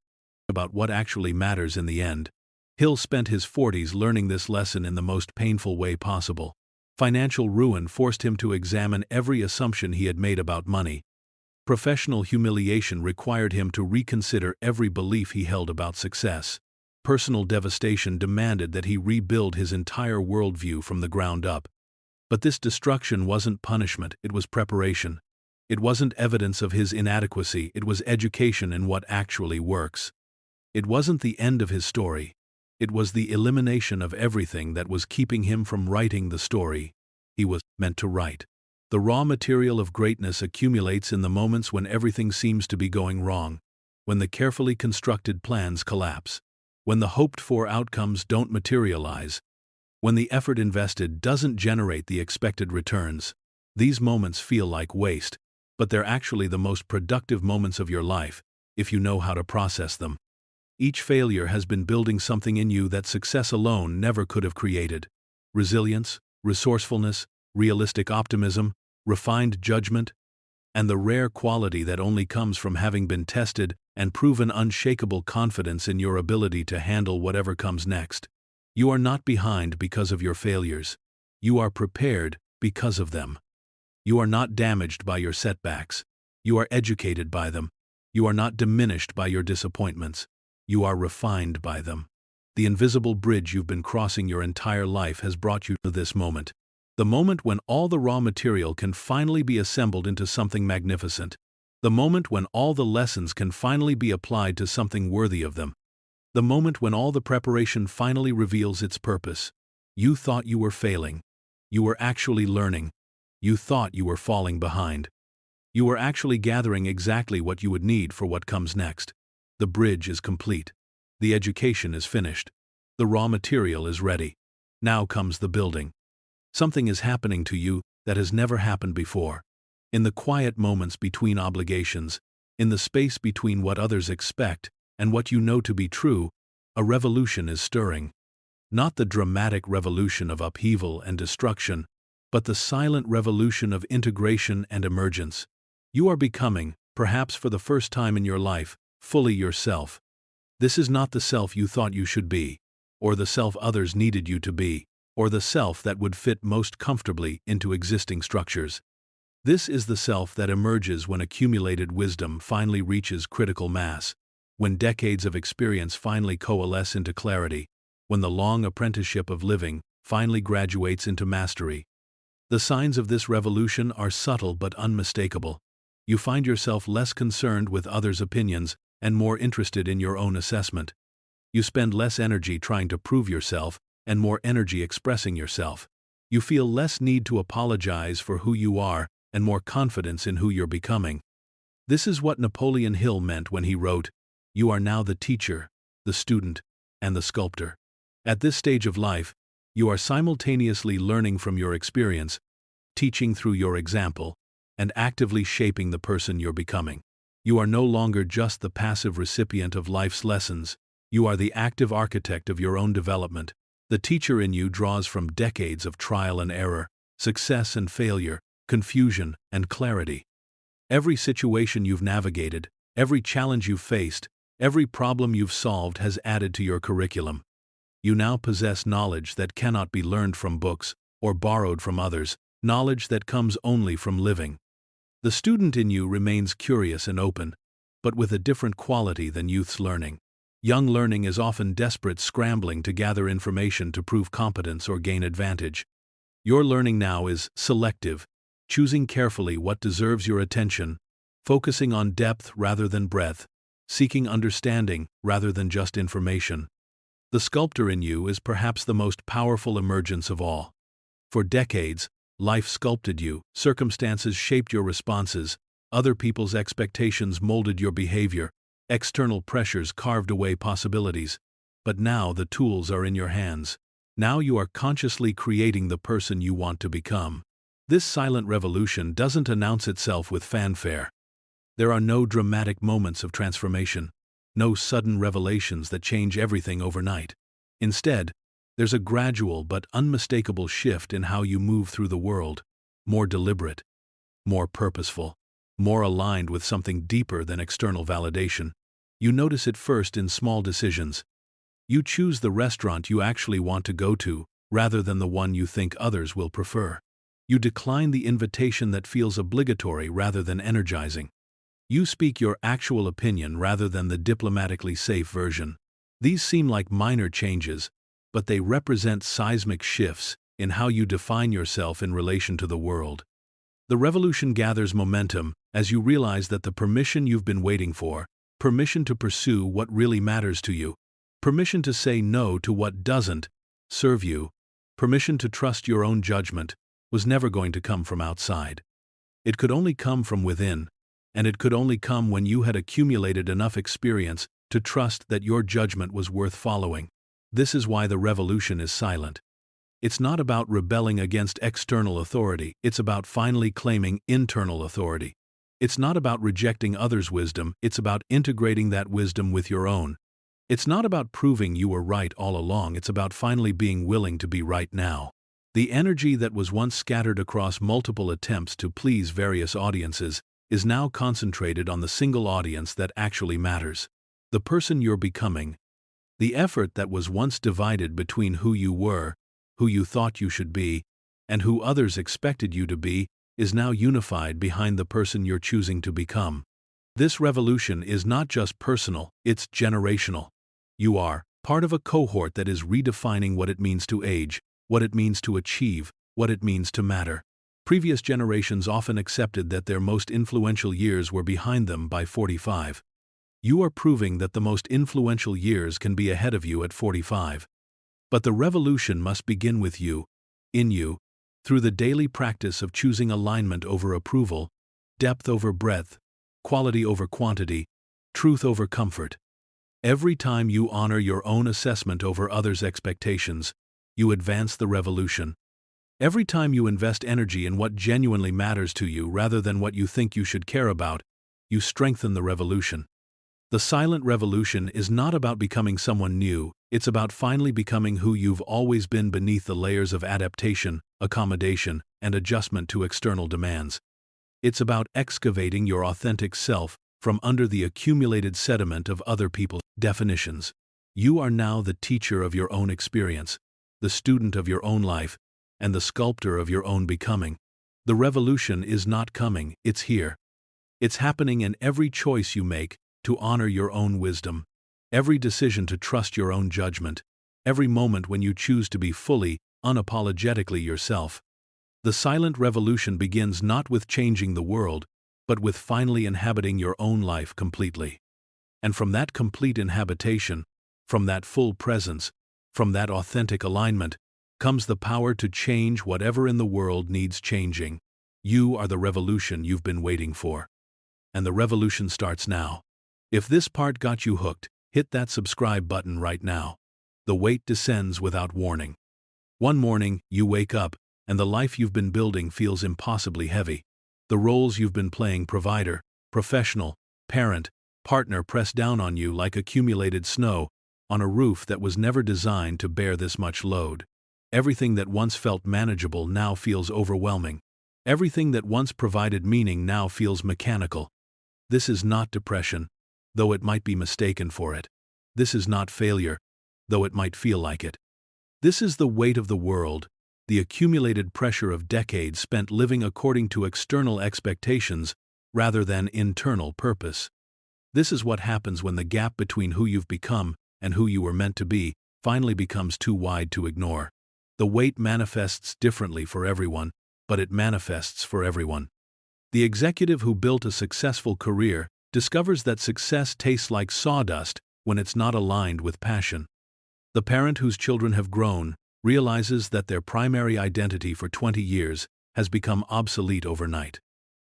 about what actually matters in the end. Hill spent his 40s learning this lesson in the most painful way possible. Financial ruin forced him to examine every assumption he had made about money. Professional humiliation required him to reconsider every belief he held about success. Personal devastation demanded that he rebuild his entire worldview from the ground up. But this destruction wasn't punishment, it was preparation. It wasn't evidence of his inadequacy, it was education in what actually works. It wasn't the end of his story. It was the elimination of everything that was keeping him from writing the story he was meant to write. The raw material of greatness accumulates in the moments when everything seems to be going wrong, when the carefully constructed plans collapse, when the hoped-for outcomes don't materialize, when the effort invested doesn't generate the expected returns. These moments feel like waste, but they're actually the most productive moments of your life, if you know how to process them. Each failure has been building something in you that success alone never could have created. Resilience, resourcefulness, realistic optimism, refined judgment, and the rare quality that only comes from having been tested and proven unshakable confidence in your ability to handle whatever comes next. You are not behind because of your failures. You are prepared because of them. You are not damaged by your setbacks. You are educated by them. You are not diminished by your disappointments. You are refined by them. The invisible bridge you've been crossing your entire life has brought you to this moment. The moment when all the raw material can finally be assembled into something magnificent. The moment when all the lessons can finally be applied to something worthy of them. The moment when all the preparation finally reveals its purpose. You thought you were failing. You were actually learning. You thought you were falling behind. You were actually gathering exactly what you would need for what comes next. The bridge is complete. The education is finished. The raw material is ready. Now comes the building. Something is happening to you that has never happened before. In the quiet moments between obligations, in the space between what others expect and what you know to be true, a revolution is stirring. Not the dramatic revolution of upheaval and destruction, but the silent revolution of integration and emergence. You are becoming, perhaps for the first time in your life, fully yourself. This is not the self you thought you should be, or the self others needed you to be, or the self that would fit most comfortably into existing structures. This is the self that emerges when accumulated wisdom finally reaches critical mass, when decades of experience finally coalesce into clarity, when the long apprenticeship of living finally graduates into mastery. The signs of this revolution are subtle but unmistakable. You find yourself less concerned with others' opinions and more interested in your own assessment. You spend less energy trying to prove yourself and more energy expressing yourself. You feel less need to apologize for who you are and more confidence in who you're becoming. This is what Napoleon Hill meant when he wrote, "You are now the teacher, the student, and the sculptor." At this stage of life, you are simultaneously learning from your experience, teaching through your example, and actively shaping the person you're becoming. You are no longer just the passive recipient of life's lessons. You are the active architect of your own development. The teacher in you draws from decades of trial and error, success and failure, confusion and clarity. Every situation you've navigated, every challenge you've faced, every problem you've solved has added to your curriculum. You now possess knowledge that cannot be learned from books or borrowed from others, knowledge that comes only from living. The student in you remains curious and open, but with a different quality than youth's learning. Young learning is often desperate, scrambling to gather information to prove competence or gain advantage. Your learning now is selective, choosing carefully what deserves your attention, focusing on depth rather than breadth, seeking understanding rather than just information. The sculptor in you is perhaps the most powerful emergence of all. For decades, life sculpted you, circumstances shaped your responses, other people's expectations molded your behavior, external pressures carved away possibilities. But now the tools are in your hands. Now you are consciously creating the person you want to become. This silent revolution doesn't announce itself with fanfare. There are no dramatic moments of transformation, no sudden revelations that change everything overnight. Instead, there's a gradual but unmistakable shift in how you move through the world, more deliberate, more purposeful, more aligned with something deeper than external validation. You notice it first in small decisions. You choose the restaurant you actually want to go to, rather than the one you think others will prefer. You decline the invitation that feels obligatory rather than energizing. You speak your actual opinion rather than the diplomatically safe version. These seem like minor changes, but they represent seismic shifts in how you define yourself in relation to the world. The revolution gathers momentum as you realize that the permission you've been waiting for, permission to pursue what really matters to you, permission to say no to what doesn't serve you, permission to trust your own judgment, was never going to come from outside. It could only come from within, and it could only come when you had accumulated enough experience to trust that your judgment was worth following. This is why the revolution is silent. It's not about rebelling against external authority, it's about finally claiming internal authority. It's not about rejecting others' wisdom, it's about integrating that wisdom with your own. It's not about proving you were right all along, it's about finally being willing to be right now. The energy that was once scattered across multiple attempts to please various audiences is now concentrated on the single audience that actually matters. The person you're becoming. The effort that was once divided between who you were, who you thought you should be, and who others expected you to be, is now unified behind the person you're choosing to become. This revolution is not just personal, it's generational. You are part of a cohort that is redefining what it means to age, what it means to achieve, what it means to matter. Previous generations often accepted that their most influential years were behind them by 45. You are proving that the most influential years can be ahead of you at 45. But the revolution must begin with you, in you, through the daily practice of choosing alignment over approval, depth over breadth, quality over quantity, truth over comfort. Every time you honor your own assessment over others' expectations, you advance the revolution. Every time you invest energy in what genuinely matters to you rather than what you think you should care about, you strengthen the revolution. The silent revolution is not about becoming someone new, it's about finally becoming who you've always been beneath the layers of adaptation, accommodation, and adjustment to external demands. It's about excavating your authentic self from under the accumulated sediment of other people's definitions. You are now the teacher of your own experience, the student of your own life, and the sculptor of your own becoming. The revolution is not coming, it's here. It's happening in every choice you make to honor your own wisdom, every decision to trust your own judgment, every moment when you choose to be fully, unapologetically yourself. The silent revolution begins not with changing the world, but with finally inhabiting your own life completely. And from that complete inhabitation, from that full presence, from that authentic alignment, comes the power to change whatever in the world needs changing. You are the revolution you've been waiting for. And the revolution starts now. If this part got you hooked, hit that subscribe button right now. The weight descends without warning. One morning, you wake up, and the life you've been building feels impossibly heavy. The roles you've been playing, provider, professional, parent, partner, press down on you like accumulated snow on a roof that was never designed to bear this much load. Everything that once felt manageable now feels overwhelming. Everything that once provided meaning now feels mechanical. This is not depression, though it might be mistaken for it. This is not failure, though it might feel like it. This is the weight of the world, the accumulated pressure of decades spent living according to external expectations rather than internal purpose. This is what happens when the gap between who you've become and who you were meant to be finally becomes too wide to ignore. The weight manifests differently for everyone, but it manifests for everyone. The executive who built a successful career discovers that success tastes like sawdust when it's not aligned with passion. The parent whose children have grown realizes that their primary identity for 20 years has become obsolete overnight.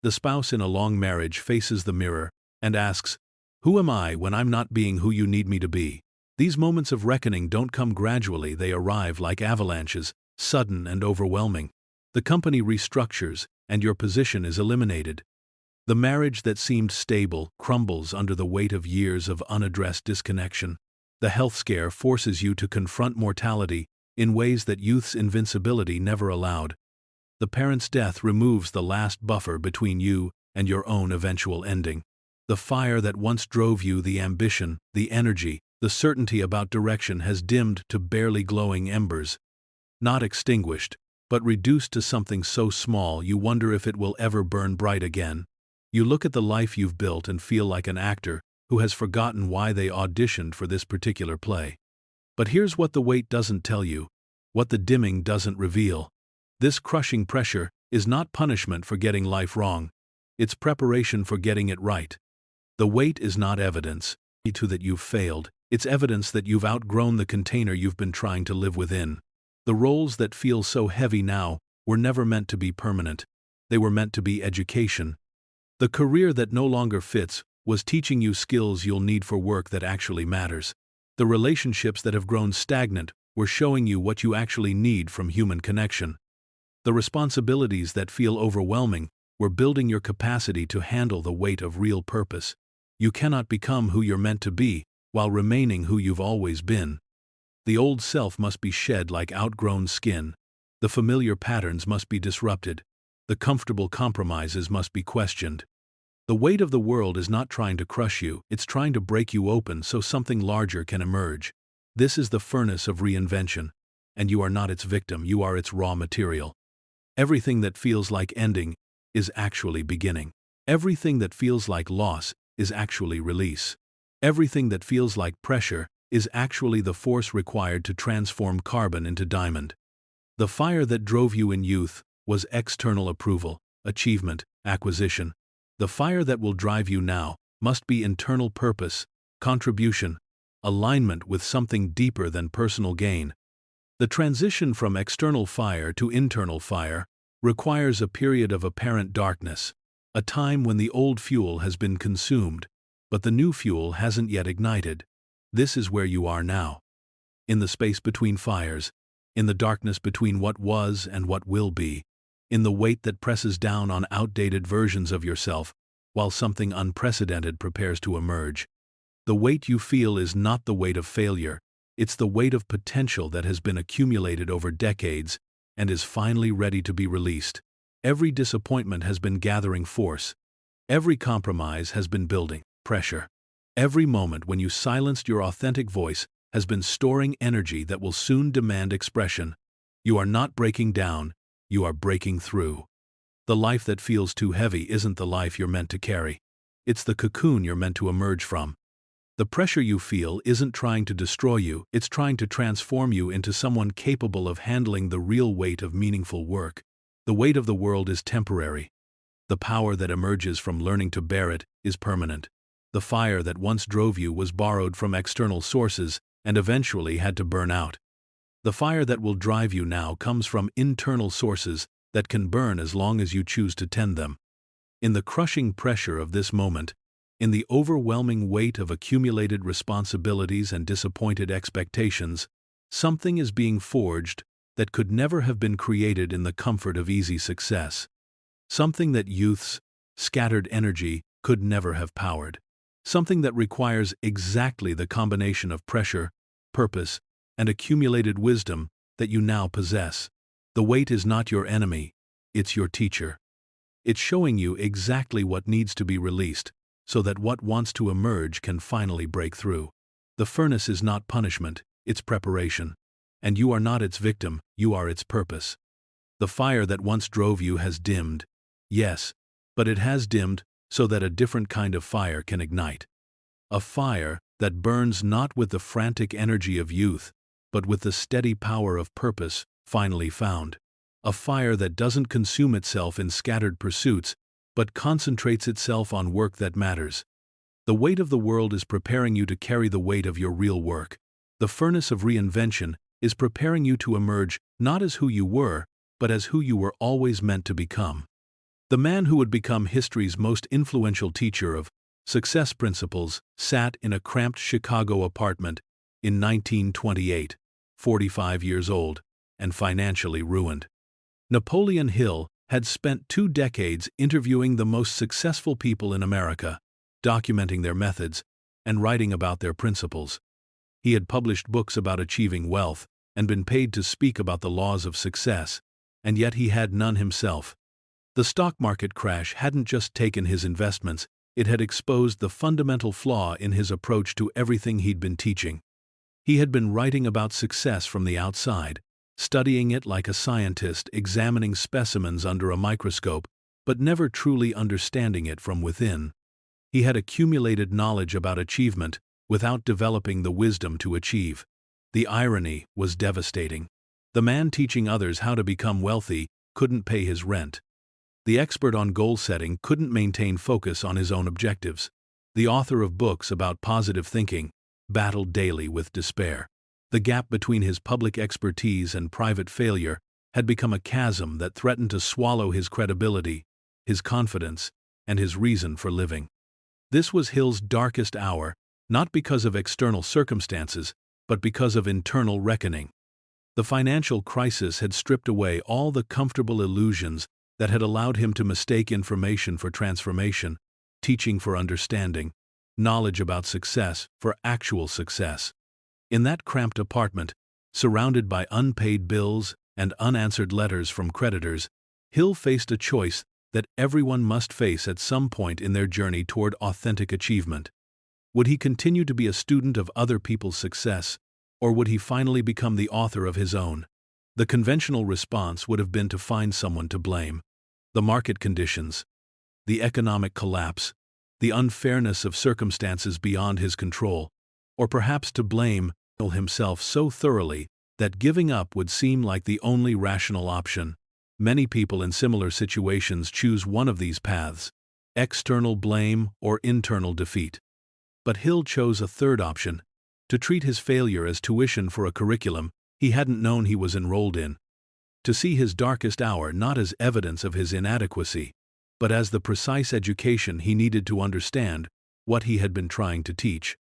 The spouse in a long marriage faces the mirror and asks, "Who am I when I'm not being who you need me to be?" These moments of reckoning don't come gradually, they arrive like avalanches, sudden and overwhelming. The company restructures, and your position is eliminated. The marriage that seemed stable crumbles under the weight of years of unaddressed disconnection. The health scare forces you to confront mortality in ways that youth's invincibility never allowed. The parent's death removes the last buffer between you and your own eventual ending. The fire that once drove you, the ambition, the energy, the certainty about direction has dimmed to barely glowing embers. Not extinguished, but reduced to something so small you wonder if it will ever burn bright again. You look at the life you've built and feel like an actor who has forgotten why they auditioned for this particular play. But here's what the weight doesn't tell you, what the dimming doesn't reveal. This crushing pressure is not punishment for getting life wrong. It's preparation for getting it right. The weight is not evidence that you've failed. It's evidence that you've outgrown the container you've been trying to live within. The roles that feel so heavy now were never meant to be permanent. They were meant to be education. The career that no longer fits was teaching you skills you'll need for work that actually matters. The relationships that have grown stagnant were showing you what you actually need from human connection. The responsibilities that feel overwhelming were building your capacity to handle the weight of real purpose. You cannot become who you're meant to be while remaining who you've always been. The old self must be shed like outgrown skin. The familiar patterns must be disrupted. The comfortable compromises must be questioned. The weight of the world is not trying to crush you, it's trying to break you open so something larger can emerge. This is the furnace of reinvention, and you are not its victim, you are its raw material. Everything that feels like ending is actually beginning. Everything that feels like loss is actually release. Everything that feels like pressure is actually the force required to transform carbon into diamond. The fire that drove you in youth was external approval, achievement, acquisition. The fire that will drive you now must be internal purpose, contribution, alignment with something deeper than personal gain. The transition from external fire to internal fire requires a period of apparent darkness, a time when the old fuel has been consumed, but the new fuel hasn't yet ignited. This is where you are now. In the space between fires, in the darkness between what was and what will be, in the weight that presses down on outdated versions of yourself, while something unprecedented prepares to emerge. The weight you feel is not the weight of failure, it's the weight of potential that has been accumulated over decades and is finally ready to be released. Every disappointment has been gathering force. Every compromise has been building pressure. Every moment when you silenced your authentic voice has been storing energy that will soon demand expression. You are not breaking down, you are breaking through. The life that feels too heavy isn't the life you're meant to carry. It's the cocoon you're meant to emerge from. The pressure you feel isn't trying to destroy you, it's trying to transform you into someone capable of handling the real weight of meaningful work. The weight of the world is temporary. The power that emerges from learning to bear it is permanent. The fire that once drove you was borrowed from external sources and eventually had to burn out. The fire that will drive you now comes from internal sources that can burn as long as you choose to tend them. In the crushing pressure of this moment, in the overwhelming weight of accumulated responsibilities and disappointed expectations, something is being forged that could never have been created in the comfort of easy success. Something that youth's scattered energy could never have powered. Something that requires exactly the combination of pressure, purpose, and accumulated wisdom that you now possess. The weight is not your enemy, it's your teacher. It's showing you exactly what needs to be released, so that what wants to emerge can finally break through. The furnace is not punishment, it's preparation. And you are not its victim, you are its purpose. The fire that once drove you has dimmed. Yes, but it has dimmed so that a different kind of fire can ignite. A fire that burns not with the frantic energy of youth, but with the steady power of purpose finally found. A fire that doesn't consume itself in scattered pursuits, but concentrates itself on work that matters. The weight of the world is preparing you to carry the weight of your real work. The furnace of reinvention is preparing you to emerge not as who you were, but as who you were always meant to become. The man who would become history's most influential teacher of success principles sat in a cramped Chicago apartment in 1928, 45 years old, and financially ruined. Napoleon Hill had spent 2 decades interviewing the most successful people in America, documenting their methods, and writing about their principles. He had published books about achieving wealth and been paid to speak about the laws of success, and yet he had none himself. The stock market crash hadn't just taken his investments, it had exposed the fundamental flaw in his approach to everything he'd been teaching. He had been writing about success from the outside, studying it like a scientist examining specimens under a microscope, but never truly understanding it from within. He had accumulated knowledge about achievement without developing the wisdom to achieve. The irony was devastating. The man teaching others how to become wealthy couldn't pay his rent. The expert on goal setting couldn't maintain focus on his own objectives. The author of books about positive thinking battled daily with despair. The gap between his public expertise and private failure had become a chasm that threatened to swallow his credibility, his confidence, and his reason for living. This was Hill's darkest hour, not because of external circumstances, but because of internal reckoning. The financial crisis had stripped away all the comfortable illusions that had allowed him to mistake information for transformation, teaching for understanding, knowledge about success for actual success. In that cramped apartment, surrounded by unpaid bills and unanswered letters from creditors, Hill faced a choice that everyone must face at some point in their journey toward authentic achievement. Would he continue to be a student of other people's success, or would he finally become the author of his own? The conventional response would have been to find someone to blame. The market conditions, the economic collapse, the unfairness of circumstances beyond his control, or perhaps to blame himself so thoroughly that giving up would seem like the only rational option. Many people in similar situations choose one of these paths: external blame or internal defeat. But Hill chose a third option: to treat his failure as tuition for a curriculum he hadn't known he was enrolled in. To see his darkest hour not as evidence of his inadequacy, but as the precise education he needed to understand what he had been trying to teach.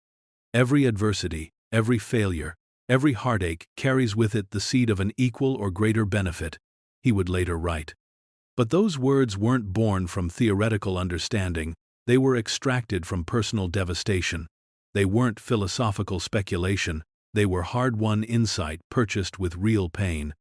Every adversity, every failure, every heartache carries with it the seed of an equal or greater benefit, he would later write. But those words weren't born from theoretical understanding, they were extracted from personal devastation. They weren't philosophical speculation, they were hard-won insight purchased with real pain.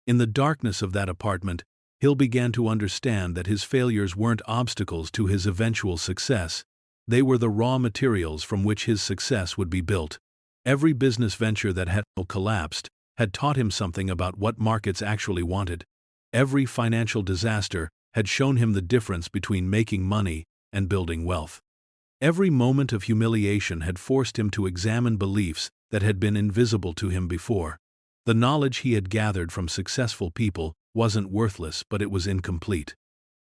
In the darkness of that apartment, Hill began to understand that his failures weren't obstacles to his eventual success. They were the raw materials from which his success would be built. Every business venture that had collapsed had taught him something about what markets actually wanted. Every financial disaster had shown him the difference between making money and building wealth. Every moment of humiliation had forced him to examine beliefs that had been invisible to him before. The knowledge he had gathered from successful people wasn't worthless, but it was incomplete.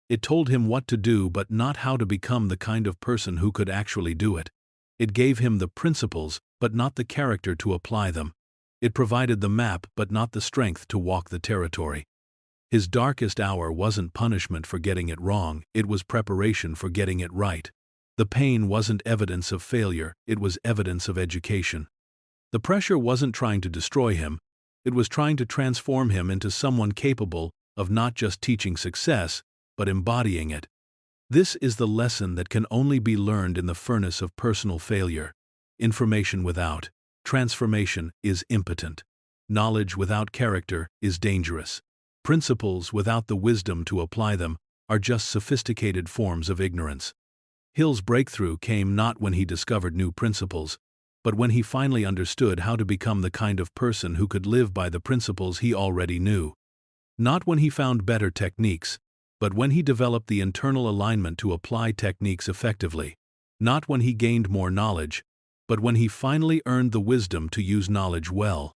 It told him what to do but not how to become the kind of person who could actually do it. It gave him the principles but not the character to apply them. It provided the map but not the strength to walk the territory. His darkest hour wasn't punishment for getting it wrong, it was preparation for getting it right. The pain wasn't evidence of failure, it was evidence of education. The pressure wasn't trying to destroy him, it was trying to transform him into someone capable of not just teaching success, but embodying it. This is the lesson that can only be learned in the furnace of personal failure. Information without transformation is impotent. Knowledge without character is dangerous. Principles without the wisdom to apply them are just sophisticated forms of ignorance. Hill's breakthrough came not when he discovered new principles, but when he finally understood how to become the kind of person who could live by the principles he already knew. Not when he found better techniques, but when he developed the internal alignment to apply techniques effectively. Not when he gained more knowledge, but when he finally earned the wisdom to use knowledge well.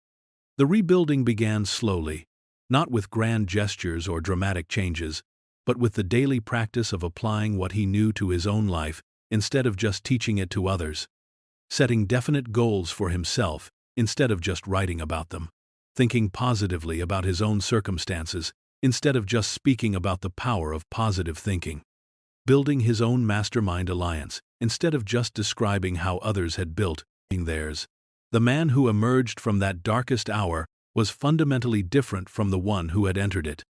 The rebuilding began slowly, not with grand gestures or dramatic changes, but with the daily practice of applying what he knew to his own life instead of just teaching it to others. Setting definite goals for himself instead of just writing about them. Thinking positively about his own circumstances instead of just speaking about the power of positive thinking. Building his own mastermind alliance instead of just describing how others had built theirs. The man who emerged from that darkest hour was fundamentally different from the one who had entered it.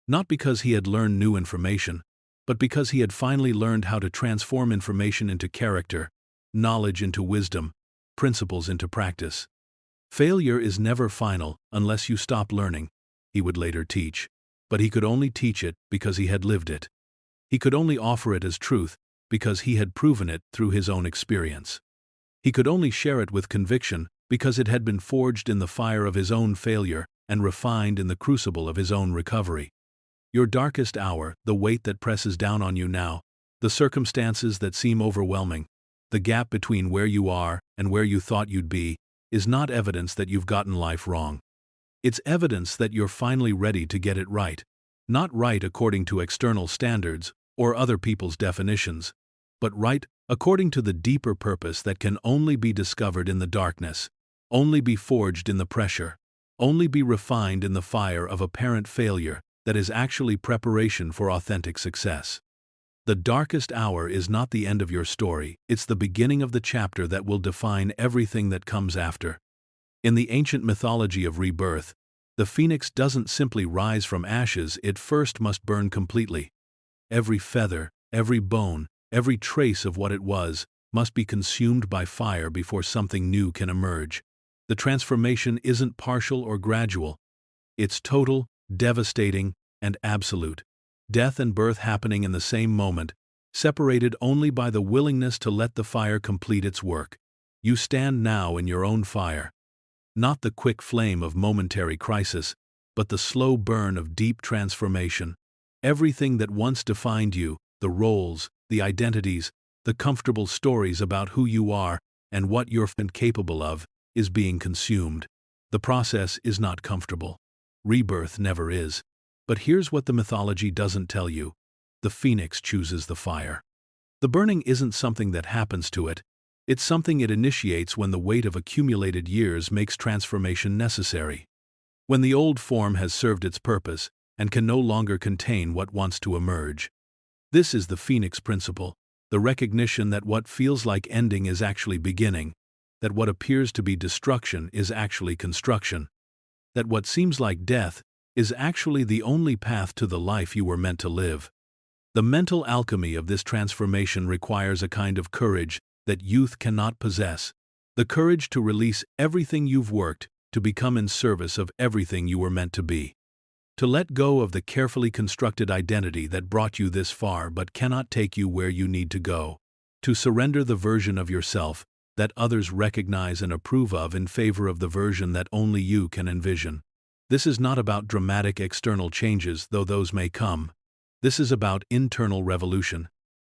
Not because he had learned new information, but because he had finally learned how to transform information into character, knowledge into wisdom, principles into practice. Failure is never final unless you stop learning, he would later teach. But he could only teach it because he had lived it. He could only offer it as truth because he had proven it through his own experience. He could only share it with conviction because it had been forged in the fire of his own failure and refined in the crucible of his own recovery. Your darkest hour, the weight that presses down on you now, the circumstances that seem overwhelming, the gap between where you are and where you thought you'd be, is not evidence that you've gotten life wrong. It's evidence that you're finally ready to get it right. Not right according to external standards or other people's definitions, but right according to the deeper purpose that can only be discovered in the darkness, only be forged in the pressure, only be refined in the fire of apparent failure that is actually preparation for authentic success. The darkest hour is not the end of your story, it's the beginning of the chapter that will define everything that comes after. In the ancient mythology of rebirth, the phoenix doesn't simply rise from ashes, it first must burn completely. Every feather, every bone, every trace of what it was, must be consumed by fire before something new can emerge. The transformation isn't partial or gradual. It's total, devastating, and absolute. Death and birth happening in the same moment, separated only by the willingness to let the fire complete its work. You stand now in your own fire. Not the quick flame of momentary crisis, but the slow burn of deep transformation. Everything that once defined you, the roles, the identities, the comfortable stories about who you are and what you're capable of, is being consumed. The process is not comfortable. Rebirth never is. But here's what the mythology doesn't tell you. The phoenix chooses the fire. The burning isn't something that happens to it. It's something it initiates when the weight of accumulated years makes transformation necessary. When the old form has served its purpose and can no longer contain what wants to emerge. This is the phoenix principle, the recognition that what feels like ending is actually beginning, that what appears to be destruction is actually construction, that what seems like death is actually the only path to the life you were meant to live. The mental alchemy of this transformation requires a kind of courage that youth cannot possess, the courage to release everything you've worked to become in service of everything you were meant to be. To let go of the carefully constructed identity that brought you this far but cannot take you where you need to go. To surrender the version of yourself that others recognize and approve of in favor of the version that only you can envision. This is not about dramatic external changes, though those may come. This is about internal revolution.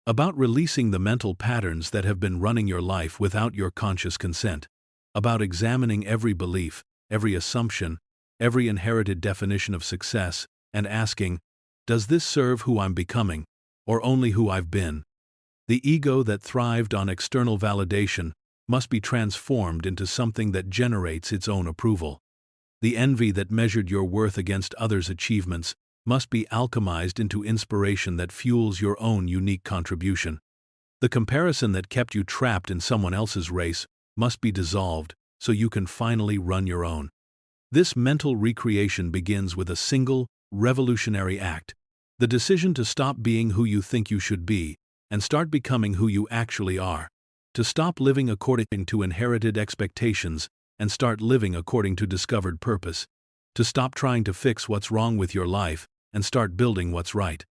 About releasing the mental patterns that have been running your life without your conscious consent. About examining every belief, every assumption, every inherited definition of success, and asking, does this serve who I'm becoming, or only who I've been? The ego that thrived on external validation must be transformed into something that generates its own approval. The envy that measured your worth against others' achievements must be alchemized into inspiration that fuels your own unique contribution. The comparison that kept you trapped in someone else's race must be dissolved so you can finally run your own. This mental recreation begins with a single, revolutionary act: the decision to stop being who you think you should be and start becoming who you actually are. To stop living according to inherited expectations and start living according to discovered purpose. To stop trying to fix what's wrong with your life and start building what's right.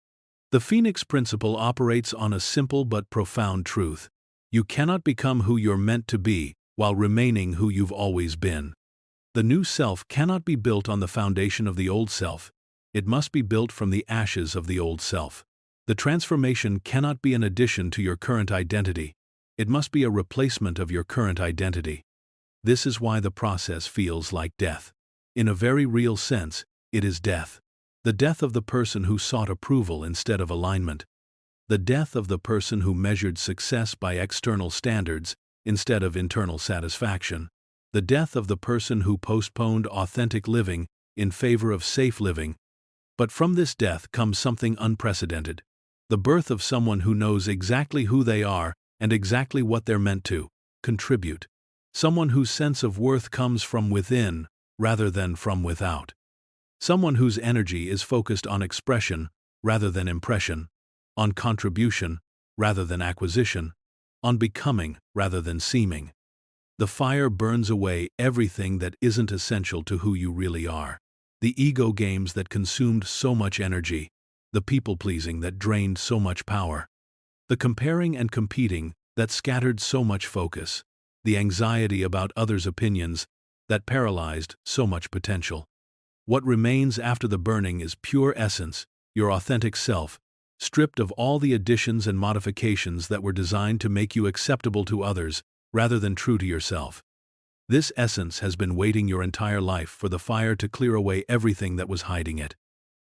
The Phoenix Principle operates on a simple but profound truth. You cannot become who you're meant to be while remaining who you've always been. The new self cannot be built on the foundation of the old self. It must be built from the ashes of the old self. The transformation cannot be an addition to your current identity. It must be a replacement of your current identity. This is why the process feels like death. In a very real sense, it is death. The death of the person who sought approval instead of alignment. The death of the person who measured success by external standards instead of internal satisfaction. The death of the person who postponed authentic living in favor of safe living. But from this death comes something unprecedented. The birth of someone who knows exactly who they are and exactly what they're meant to contribute. Someone whose sense of worth comes from within rather than from without. Someone whose energy is focused on expression rather than impression, on contribution rather than acquisition, on becoming rather than seeming. The fire burns away everything that isn't essential to who you really are. The ego games that consumed so much energy, the people-pleasing that drained so much power, the comparing and competing that scattered so much focus, the anxiety about others' opinions that paralyzed so much potential. What remains after the burning is pure essence, your authentic self, stripped of all the additions and modifications that were designed to make you acceptable to others rather than true to yourself. This essence has been waiting your entire life for the fire to clear away everything that was hiding it.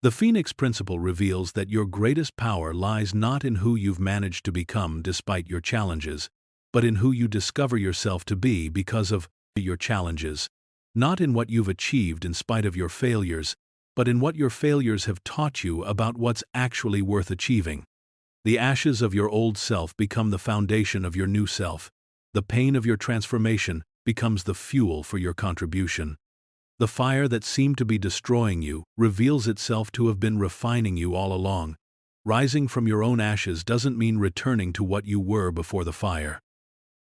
The Phoenix Principle reveals that your greatest power lies not in who you've managed to become despite your challenges, but in who you discover yourself to be because of your challenges. Not in what you've achieved in spite of your failures, but in what your failures have taught you about what's actually worth achieving. The ashes of your old self become the foundation of your new self. The pain of your transformation becomes the fuel for your contribution. The fire that seemed to be destroying you reveals itself to have been refining you all along. Rising from your own ashes doesn't mean returning to what you were before the fire.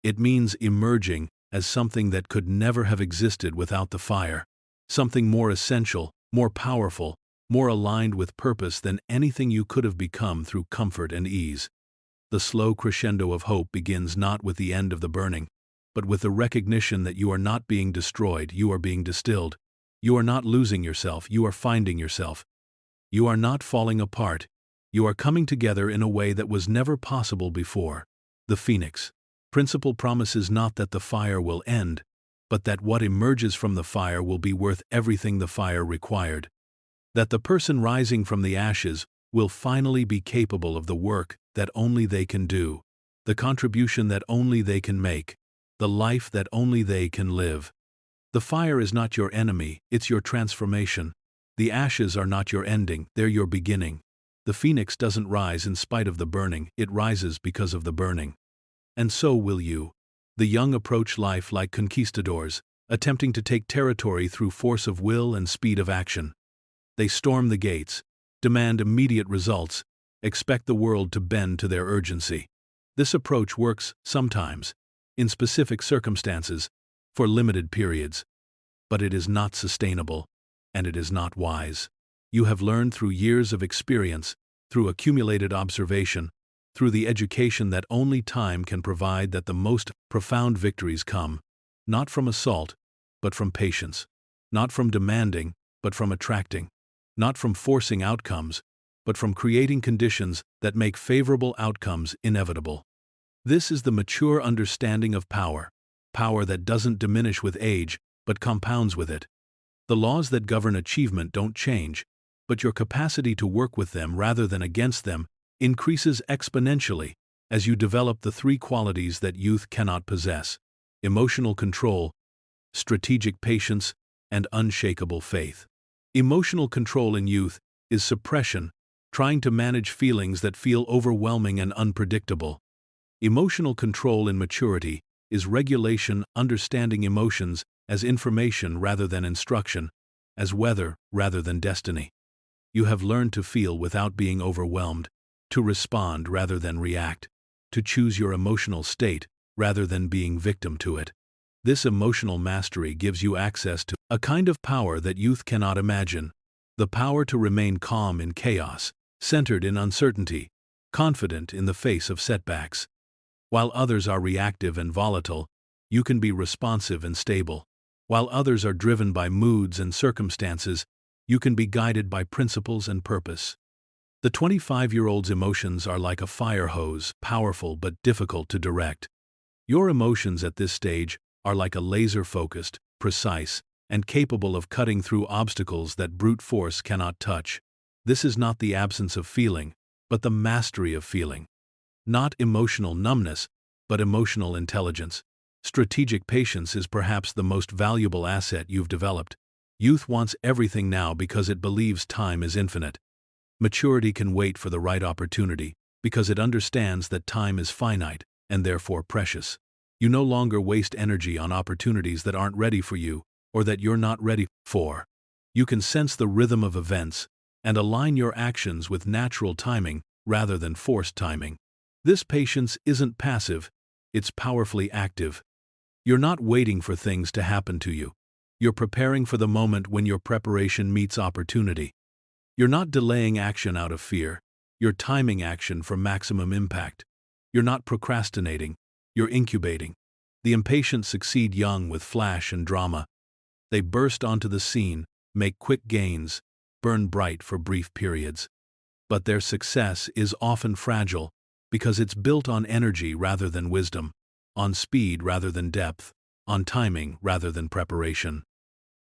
It means emerging as something that could never have existed without the fire. Something more essential, more powerful, more aligned with purpose than anything you could have become through comfort and ease. The slow crescendo of hope begins not with the end of the burning, but with the recognition that you are not being destroyed, you are being distilled. You are not losing yourself, you are finding yourself. You are not falling apart, you are coming together in a way that was never possible before. The Phoenix Principle promises not that the fire will end, but that what emerges from the fire will be worth everything the fire required. That the person rising from the ashes will finally be capable of the work that only they can do, the contribution that only they can make, the life that only they can live. The fire is not your enemy, it's your transformation. The ashes are not your ending, they're your beginning. The phoenix doesn't rise in spite of the burning, it rises because of the burning. And so will you. The young approach life like conquistadors, attempting to take territory through force of will and speed of action. They storm the gates, demand immediate results, expect the world to bend to their urgency. This approach works sometimes, in specific circumstances, for limited periods. But it is not sustainable, and it is not wise. You have learned through years of experience, through accumulated observation, through the education that only time can provide, that the most profound victories come, not from assault, but from patience, not from demanding, but from attracting, not from forcing outcomes, but from creating conditions that make favorable outcomes inevitable. This is the mature understanding of power, power that doesn't diminish with age, but compounds with it. The laws that govern achievement don't change, but your capacity to work with them rather than against them increases exponentially as you develop the three qualities that youth cannot possess: emotional control, strategic patience, and unshakable faith. Emotional control in youth is suppression, trying to manage feelings that feel overwhelming and unpredictable. Emotional control in maturity is regulation, understanding emotions as information rather than instruction, as weather rather than destiny. You have learned to feel without being overwhelmed, to respond rather than react, to choose your emotional state rather than being victim to it. This emotional mastery gives you access to a kind of power that youth cannot imagine, the power to remain calm in chaos, centered in uncertainty, confident in the face of setbacks. While others are reactive and volatile, you can be responsive and stable. While others are driven by moods and circumstances, you can be guided by principles and purpose. The 25-year-old's emotions are like a fire hose, powerful but difficult to direct. Your emotions at this stage are like a laser-focused, precise, and capable of cutting through obstacles that brute force cannot touch. This is not the absence of feeling, but the mastery of feeling. Not emotional numbness, but emotional intelligence. Strategic patience is perhaps the most valuable asset you've developed. Youth wants everything now because it believes time is infinite. Maturity can wait for the right opportunity because it understands that time is finite and therefore precious. You no longer waste energy on opportunities that aren't ready for you or that you're not ready for. You can sense the rhythm of events and align your actions with natural timing rather than forced timing. This patience isn't passive, it's powerfully active. You're not waiting for things to happen to you. You're preparing for the moment when your preparation meets opportunity. You're not delaying action out of fear. You're timing action for maximum impact. You're not procrastinating. You're incubating. The impatient succeed young with flash and drama. They burst onto the scene, make quick gains, burn bright for brief periods. But their success is often fragile because it's built on energy rather than wisdom, on speed rather than depth, on timing rather than preparation.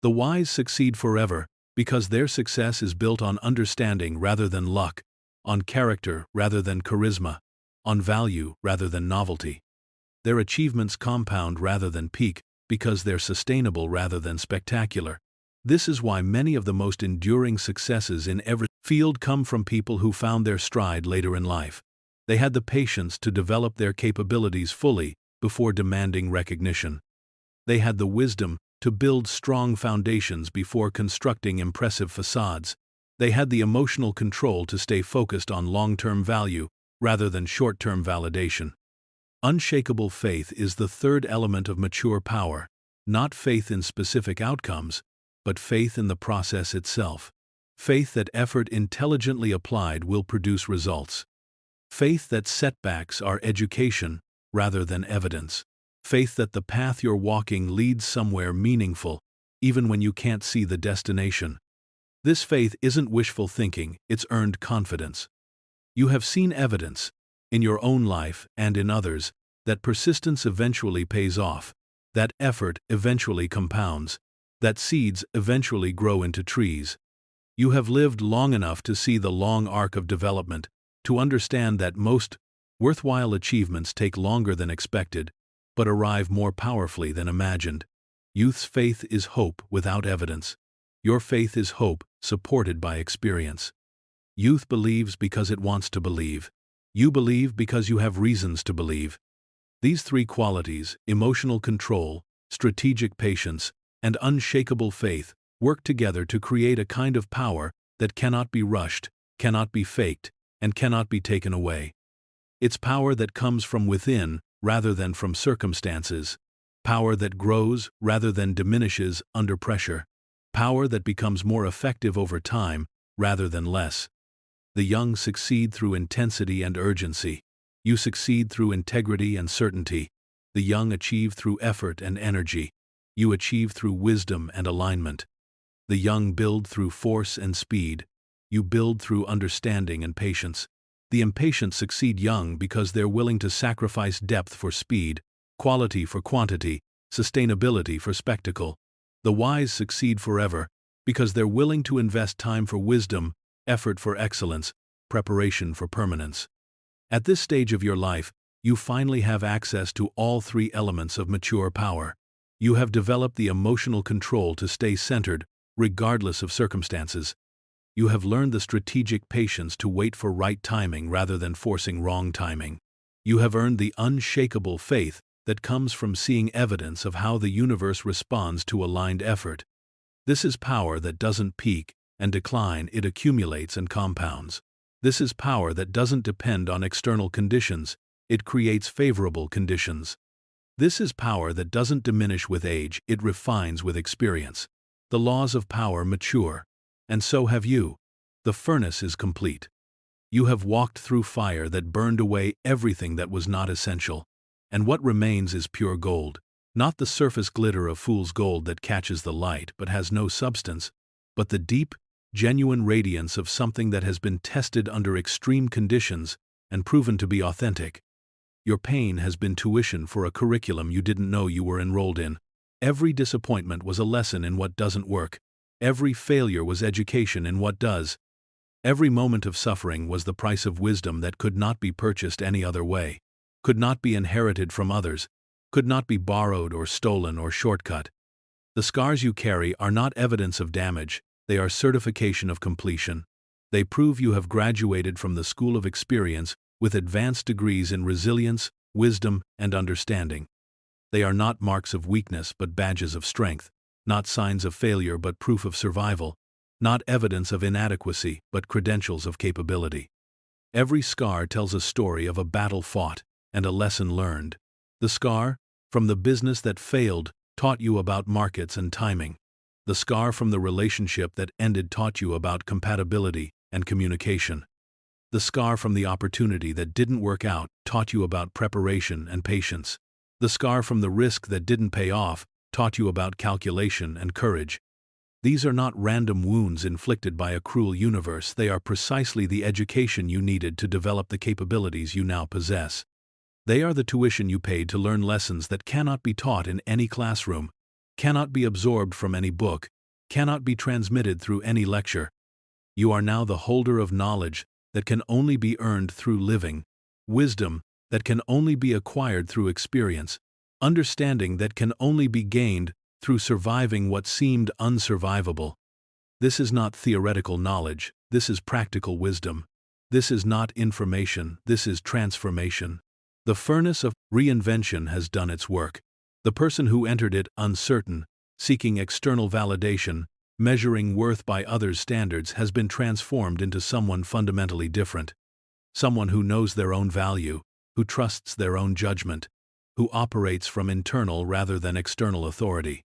The wise succeed forever because their success is built on understanding rather than luck, on character rather than charisma, on value rather than novelty. Their achievements compound rather than peak because they're sustainable rather than spectacular. This is why many of the most enduring successes in every field come from people who found their stride later in life. They had the patience to develop their capabilities fully before demanding recognition. They had the wisdom to build strong foundations before constructing impressive facades. They had the emotional control to stay focused on long-term value rather than short-term validation. Unshakable faith is the third element of mature power, not faith in specific outcomes, but faith in the process itself. Faith that effort intelligently applied will produce results. Faith that setbacks are education rather than evidence. Faith that the path you're walking leads somewhere meaningful, even when you can't see the destination. This faith isn't wishful thinking, it's earned confidence. You have seen evidence, in your own life and in others, that persistence eventually pays off, that effort eventually compounds, that seeds eventually grow into trees. You have lived long enough to see the long arc of development, to understand that most worthwhile achievements take longer than expected, but arrive more powerfully than imagined. Youth's faith is hope without evidence. Your faith is hope supported by experience. Youth believes because it wants to believe. You believe because you have reasons to believe. These three qualities, emotional control, strategic patience, and unshakable faith, work together to create a kind of power that cannot be rushed, cannot be faked, and cannot be taken away. It's power that comes from within rather than from circumstances, power that grows rather than diminishes under pressure, power that becomes more effective over time rather than less. The young succeed through intensity and urgency. You succeed through integrity and certainty. The young achieve through effort and energy. You achieve through wisdom and alignment. The young build through force and speed. You build through understanding and patience. The impatient succeed young because they're willing to sacrifice depth for speed, quality for quantity, sustainability for spectacle. The wise succeed forever because they're willing to invest time for wisdom, effort for excellence, preparation for permanence. At this stage of your life, you finally have access to all three elements of mature power. You have developed the emotional control to stay centered, regardless of circumstances. You have learned the strategic patience to wait for right timing rather than forcing wrong timing. You have earned the unshakable faith that comes from seeing evidence of how the universe responds to aligned effort. This is power that doesn't peak and decline, it accumulates and compounds. This is power that doesn't depend on external conditions, it creates favorable conditions. This is power that doesn't diminish with age, it refines with experience. The laws of power mature. And so have you. The furnace is complete. You have walked through fire that burned away everything that was not essential. And what remains is pure gold. Not the surface glitter of fool's gold that catches the light but has no substance, but the deep, genuine radiance of something that has been tested under extreme conditions and proven to be authentic. Your pain has been tuition for a curriculum you didn't know you were enrolled in. Every disappointment was a lesson in what doesn't work. Every failure was education in what does. Every moment of suffering was the price of wisdom that could not be purchased any other way, could not be inherited from others, could not be borrowed or stolen or shortcut. The scars you carry are not evidence of damage, they are certification of completion. They prove you have graduated from the school of experience with advanced degrees in resilience, wisdom, and understanding. They are not marks of weakness but badges of strength, not signs of failure but proof of survival, not evidence of inadequacy but credentials of capability. Every scar tells a story of a battle fought and a lesson learned. The scar from the business that failed taught you about markets and timing. The scar from the relationship that ended taught you about compatibility and communication. The scar from the opportunity that didn't work out taught you about preparation and patience. The scar from the risk that didn't pay off taught you about calculation and courage. These are not random wounds inflicted by a cruel universe, they are precisely the education you needed to develop the capabilities you now possess. They are the tuition you paid to learn lessons that cannot be taught in any classroom, cannot be absorbed from any book, cannot be transmitted through any lecture. You are now the holder of knowledge that can only be earned through living, wisdom that can only be acquired through experience, understanding that can only be gained through surviving what seemed unsurvivable. This is not theoretical knowledge, this is practical wisdom. This is not information, this is transformation. The furnace of reinvention has done its work. The person who entered it uncertain, seeking external validation, measuring worth by others' standards has been transformed into someone fundamentally different. Someone who knows their own value, who trusts their own judgment, who operates from internal rather than external authority.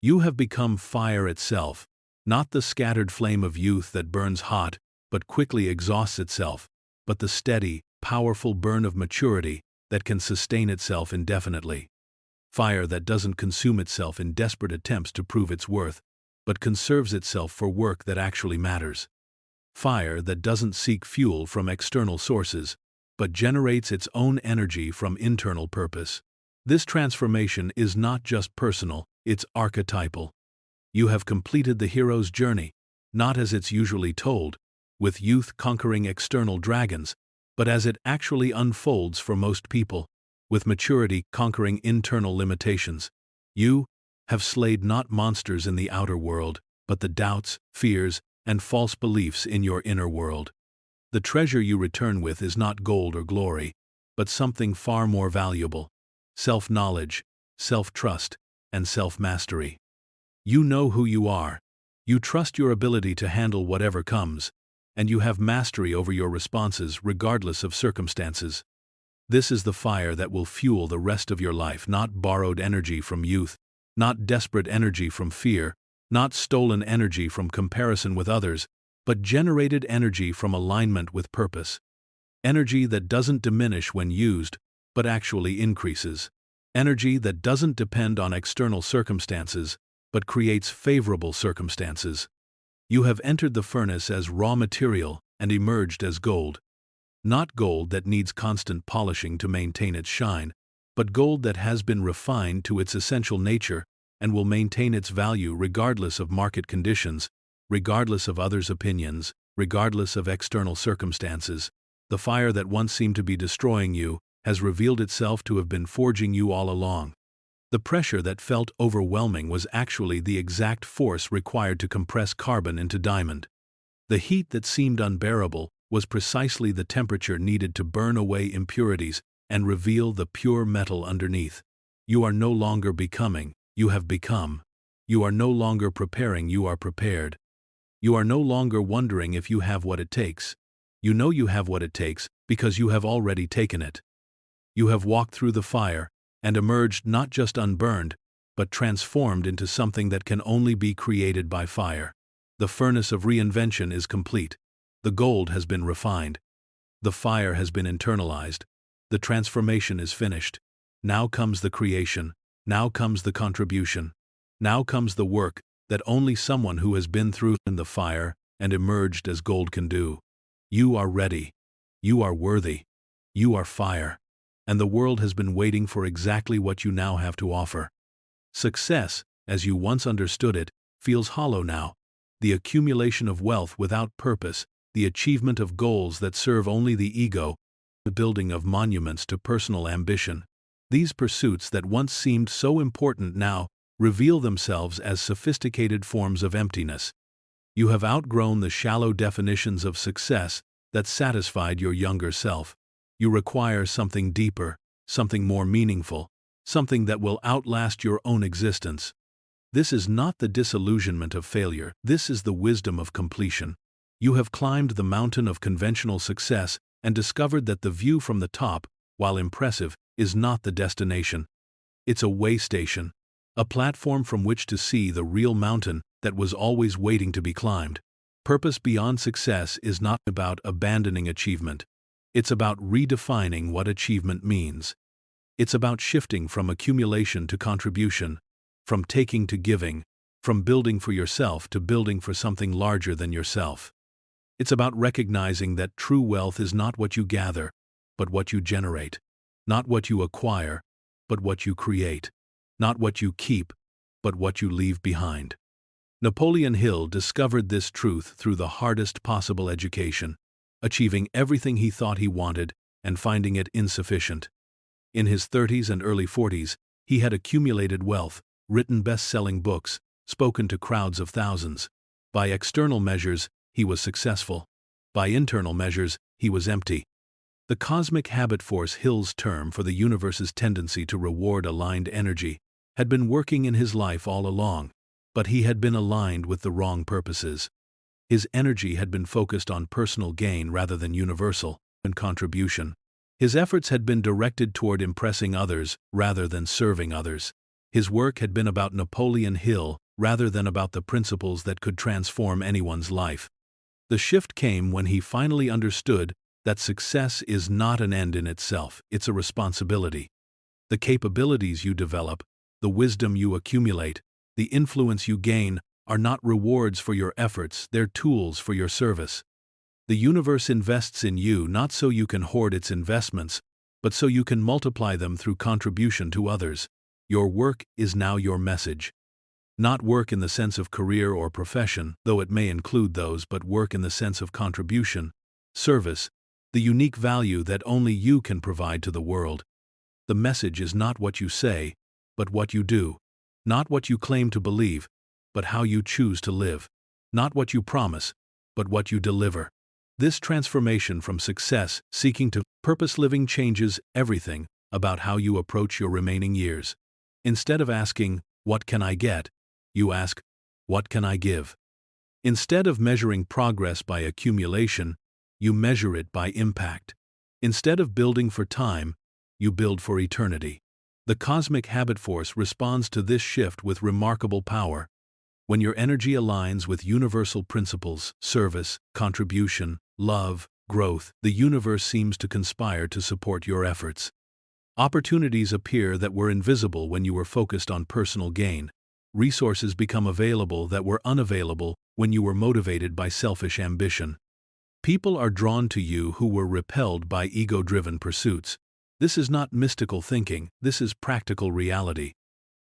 You have become fire itself, not the scattered flame of youth that burns hot but quickly exhausts itself, but the steady, powerful burn of maturity that can sustain itself indefinitely. Fire that doesn't consume itself in desperate attempts to prove its worth, but conserves itself for work that actually matters. Fire that doesn't seek fuel from external sources, but generates its own energy from internal purpose. This transformation is not just personal, it's archetypal. You have completed the hero's journey, not as it's usually told, with youth conquering external dragons, but as it actually unfolds for most people, with maturity conquering internal limitations. You have slayed not monsters in the outer world, but the doubts, fears, and false beliefs in your inner world. The treasure you return with is not gold or glory, but something far more valuable: self-knowledge, self-trust, and self-mastery. You know who you are. You trust your ability to handle whatever comes, and you have mastery over your responses regardless of circumstances. This is the fire that will fuel the rest of your life, not borrowed energy from youth, not desperate energy from fear, not stolen energy from comparison with others, but generated energy from alignment with purpose. Energy that doesn't diminish when used, but actually increases. Energy that doesn't depend on external circumstances, but creates favorable circumstances. You have entered the furnace as raw material and emerged as gold. Not gold that needs constant polishing to maintain its shine, but gold that has been refined to its essential nature and will maintain its value regardless of market conditions, regardless of others' opinions, regardless of external circumstances. The fire that once seemed to be destroying you has revealed itself to have been forging you all along. The pressure that felt overwhelming was actually the exact force required to compress carbon into diamond. The heat that seemed unbearable was precisely the temperature needed to burn away impurities and reveal the pure metal underneath. You are no longer becoming, you have become. You are no longer preparing, you are prepared. You are no longer wondering if you have what it takes. You know you have what it takes because you have already taken it. You have walked through the fire and emerged not just unburned, but transformed into something that can only be created by fire. The furnace of reinvention is complete. The gold has been refined. The fire has been internalized. The transformation is finished. Now comes the creation. Now comes the contribution. Now comes the work that only someone who has been through the fire and emerged as gold can do. You are ready. You are worthy. You are fire. And the world has been waiting for exactly what you now have to offer. Success, as you once understood it, feels hollow now. The accumulation of wealth without purpose, the achievement of goals that serve only the ego, the building of monuments to personal ambition. These pursuits that once seemed so important now reveal themselves as sophisticated forms of emptiness. You have outgrown the shallow definitions of success that satisfied your younger self. You require something deeper, something more meaningful, something that will outlast your own existence. This is not the disillusionment of failure, this is the wisdom of completion. You have climbed the mountain of conventional success and discovered that the view from the top, while impressive, is not the destination. It's a way station, a platform from which to see the real mountain that was always waiting to be climbed. Purpose beyond success is not about abandoning achievement. It's about redefining what achievement means. It's about shifting from accumulation to contribution, from taking to giving, from building for yourself to building for something larger than yourself. It's about recognizing that true wealth is not what you gather, but what you generate. Not what you acquire, but what you create. Not what you keep, but what you leave behind. Napoleon Hill discovered this truth through the hardest possible education, achieving everything he thought he wanted and finding it insufficient. In his 30s and early 40s, he had accumulated wealth, written best-selling books, spoken to crowds of thousands. By external measures, he was successful. By internal measures, he was empty. The cosmic habit force, Hill's term for the universe's tendency to reward aligned energy, had been working in his life all along, but he had been aligned with the wrong purposes. His energy had been focused on personal gain rather than universal contribution. His efforts had been directed toward impressing others rather than serving others. His work had been about Napoleon Hill rather than about the principles that could transform anyone's life. The shift came when he finally understood that success is not an end in itself, it's a responsibility. The capabilities you develop, the wisdom you accumulate, the influence you gain are not rewards for your efforts, they're tools for your service. The universe invests in you not so you can hoard its investments, but so you can multiply them through contribution to others. Your work is now your message. Not work in the sense of career or profession, though it may include those, but work in the sense of contribution, service, the unique value that only you can provide to the world. The message is not what you say, but what you do. Not what you claim to believe, but how you choose to live. Not what you promise, but what you deliver. This transformation from success seeking to purpose living changes everything about how you approach your remaining years. Instead of asking, "What can I get?" you ask, "What can I give?" Instead of measuring progress by accumulation, you measure it by impact. Instead of building for time, you build for eternity. The cosmic habit force responds to this shift with remarkable power. When your energy aligns with universal principles, service, contribution, love, growth, the universe seems to conspire to support your efforts. Opportunities appear that were invisible when you were focused on personal gain. Resources become available that were unavailable when you were motivated by selfish ambition. People are drawn to you who were repelled by ego-driven pursuits. This is not mystical thinking, this is practical reality.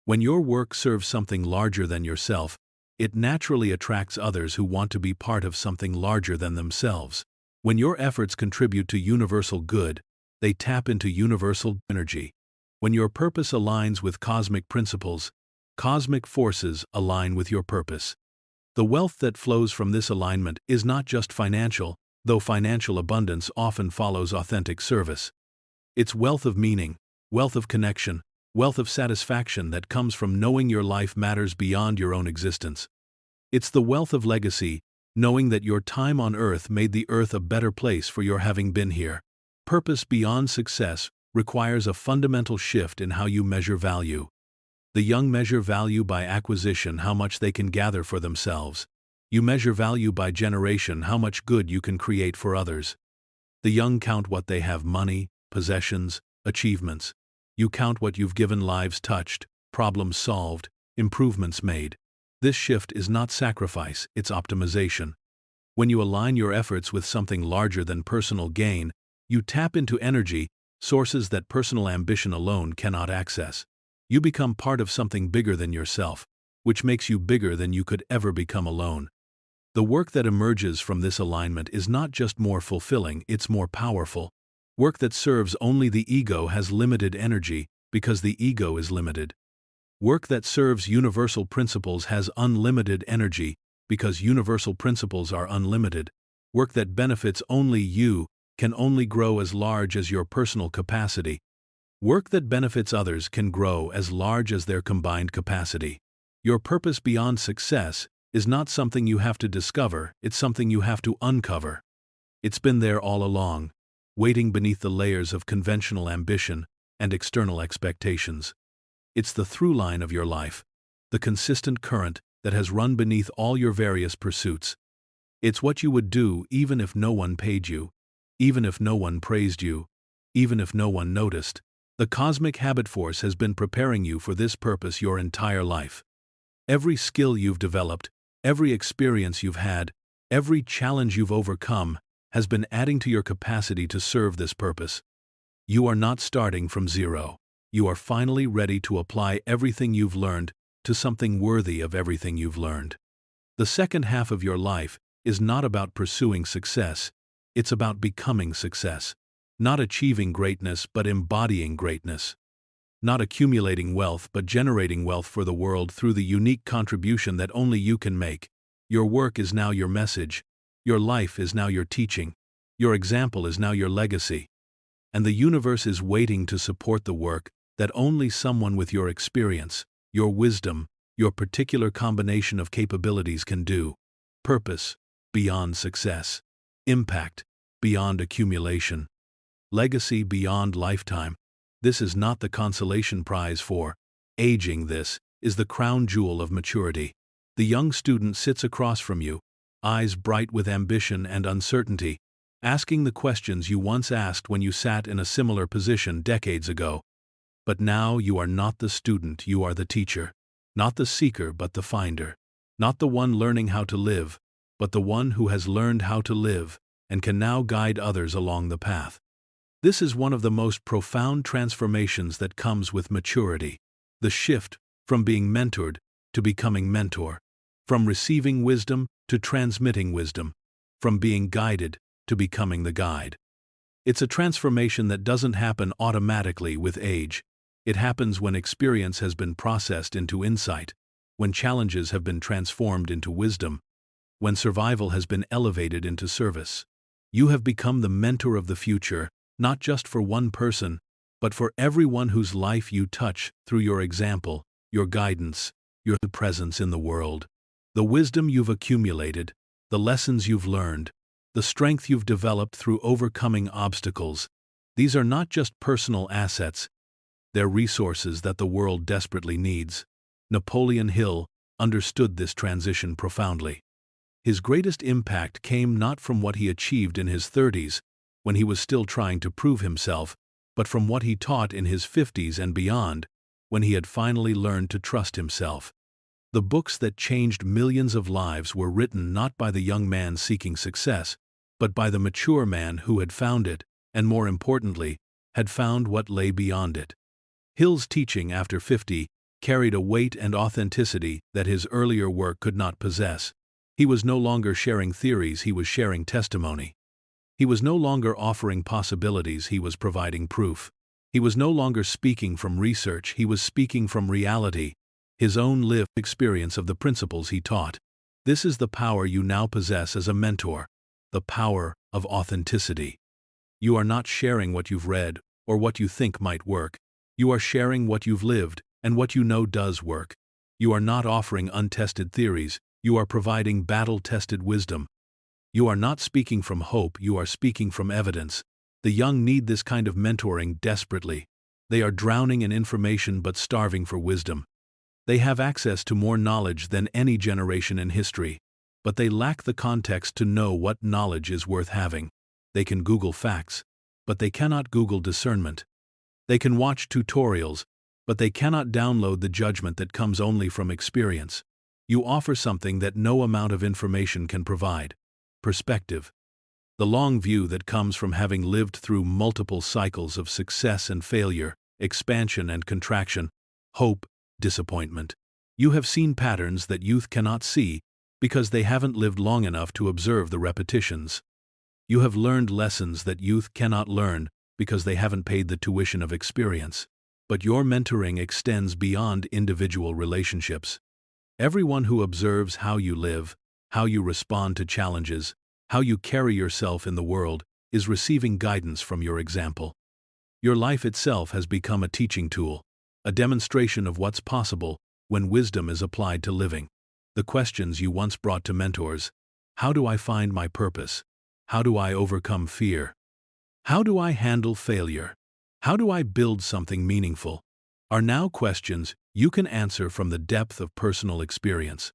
When your work serves something larger than yourself, it naturally attracts others who want to be part of something larger than themselves. When your efforts contribute to universal good, they tap into universal energy. When your purpose aligns with cosmic principles, cosmic forces align with your purpose. The wealth that flows from this alignment is not just financial, though financial abundance often follows authentic service. It's wealth of meaning, wealth of connection, wealth of satisfaction that comes from knowing your life matters beyond your own existence. It's the wealth of legacy, knowing that your time on earth made the earth a better place for your having been here. Purpose beyond success requires a fundamental shift in how you measure value. The young measure value by acquisition, how much they can gather for themselves. You measure value by generation, how much good you can create for others. The young count what they have: money, possessions, achievements. You count what you've given: lives touched, problems solved, improvements made. This shift is not sacrifice, it's optimization. When you align your efforts with something larger than personal gain, you tap into energy, sources that personal ambition alone cannot access. You become part of something bigger than yourself, which makes you bigger than you could ever become alone. The work that emerges from this alignment is not just more fulfilling, it's more powerful. Work that serves only the ego has limited energy because the ego is limited. Work that serves universal principles has unlimited energy because universal principles are unlimited. Work that benefits only you can only grow as large as your personal capacity. Work that benefits others can grow as large as their combined capacity. Your purpose beyond success is not something you have to discover, it's something you have to uncover. It's been there all along, waiting beneath the layers of conventional ambition and external expectations. It's the through line of your life, the consistent current that has run beneath all your various pursuits. It's what you would do even if no one paid you, even if no one praised you, even if no one noticed. The cosmic habit force has been preparing you for this purpose your entire life. Every skill you've developed, every experience you've had, every challenge you've overcome has been adding to your capacity to serve this purpose. You are not starting from zero. You are finally ready to apply everything you've learned to something worthy of everything you've learned. The second half of your life is not about pursuing success, it's about becoming success. Not achieving greatness but embodying greatness. Not accumulating wealth but generating wealth for the world through the unique contribution that only you can make. Your work is now your message. Your life is now your teaching. Your example is now your legacy. And the universe is waiting to support the work that only someone with your experience, your wisdom, your particular combination of capabilities can do. Purpose beyond success. Impact beyond accumulation. Legacy beyond lifetime. This is not the consolation prize for aging, this is the crown jewel of maturity. The young student sits across from you, eyes bright with ambition and uncertainty, asking the questions you once asked when you sat in a similar position decades ago. But now you are not the student, you are the teacher. Not the seeker but the finder. Not the one learning how to live, but the one who has learned how to live and can now guide others along the path. This is one of the most profound transformations that comes with maturity. The shift from being mentored to becoming mentor. From receiving wisdom to transmitting wisdom. From being guided to becoming the guide. It's a transformation that doesn't happen automatically with age. It happens when experience has been processed into insight, when challenges have been transformed into wisdom, when survival has been elevated into service. You have become the mentor of the future, not just for one person, but for everyone whose life you touch through your example, your guidance, your presence in the world. The wisdom you've accumulated, the lessons you've learned, the strength you've developed through overcoming obstacles, these are not just personal assets, they're resources that the world desperately needs. Napoleon Hill understood this transition profoundly. His greatest impact came not from what he achieved in his 30s, when he was still trying to prove himself, but from what he taught in his 50s and beyond, when he had finally learned to trust himself. The books that changed millions of lives were written not by the young man seeking success, but by the mature man who had found it, and more importantly, had found what lay beyond it. Hill's teaching after 50 carried a weight and authenticity that his earlier work could not possess. He was no longer sharing theories, he was sharing testimony. He was no longer offering possibilities, he was providing proof. He was no longer speaking from research, he was speaking from reality, his own lived experience of the principles he taught. This is the power you now possess as a mentor, the power of authenticity. You are not sharing what you've read or what you think might work. You are sharing what you've lived and what you know does work. You are not offering untested theories, you are providing battle-tested wisdom. You are not speaking from hope, you are speaking from evidence. The young need this kind of mentoring desperately. They are drowning in information but starving for wisdom. They have access to more knowledge than any generation in history, but they lack the context to know what knowledge is worth having. They can Google facts, but they cannot Google discernment. They can watch tutorials, but they cannot download the judgment that comes only from experience. You offer something that no amount of information can provide: perspective. The long view that comes from having lived through multiple cycles of success and failure, expansion and contraction, hope, disappointment. You have seen patterns that youth cannot see because they haven't lived long enough to observe the repetitions. You have learned lessons that youth cannot learn because they haven't paid the tuition of experience. But your mentoring extends beyond individual relationships. Everyone who observes how you live, how you respond to challenges, how you carry yourself in the world, is receiving guidance from your example. Your life itself has become a teaching tool, a demonstration of what's possible when wisdom is applied to living. The questions you once brought to mentors: how do I find my purpose? How do I overcome fear? How do I handle failure? How do I build something meaningful? Are now questions you can answer from the depth of personal experience.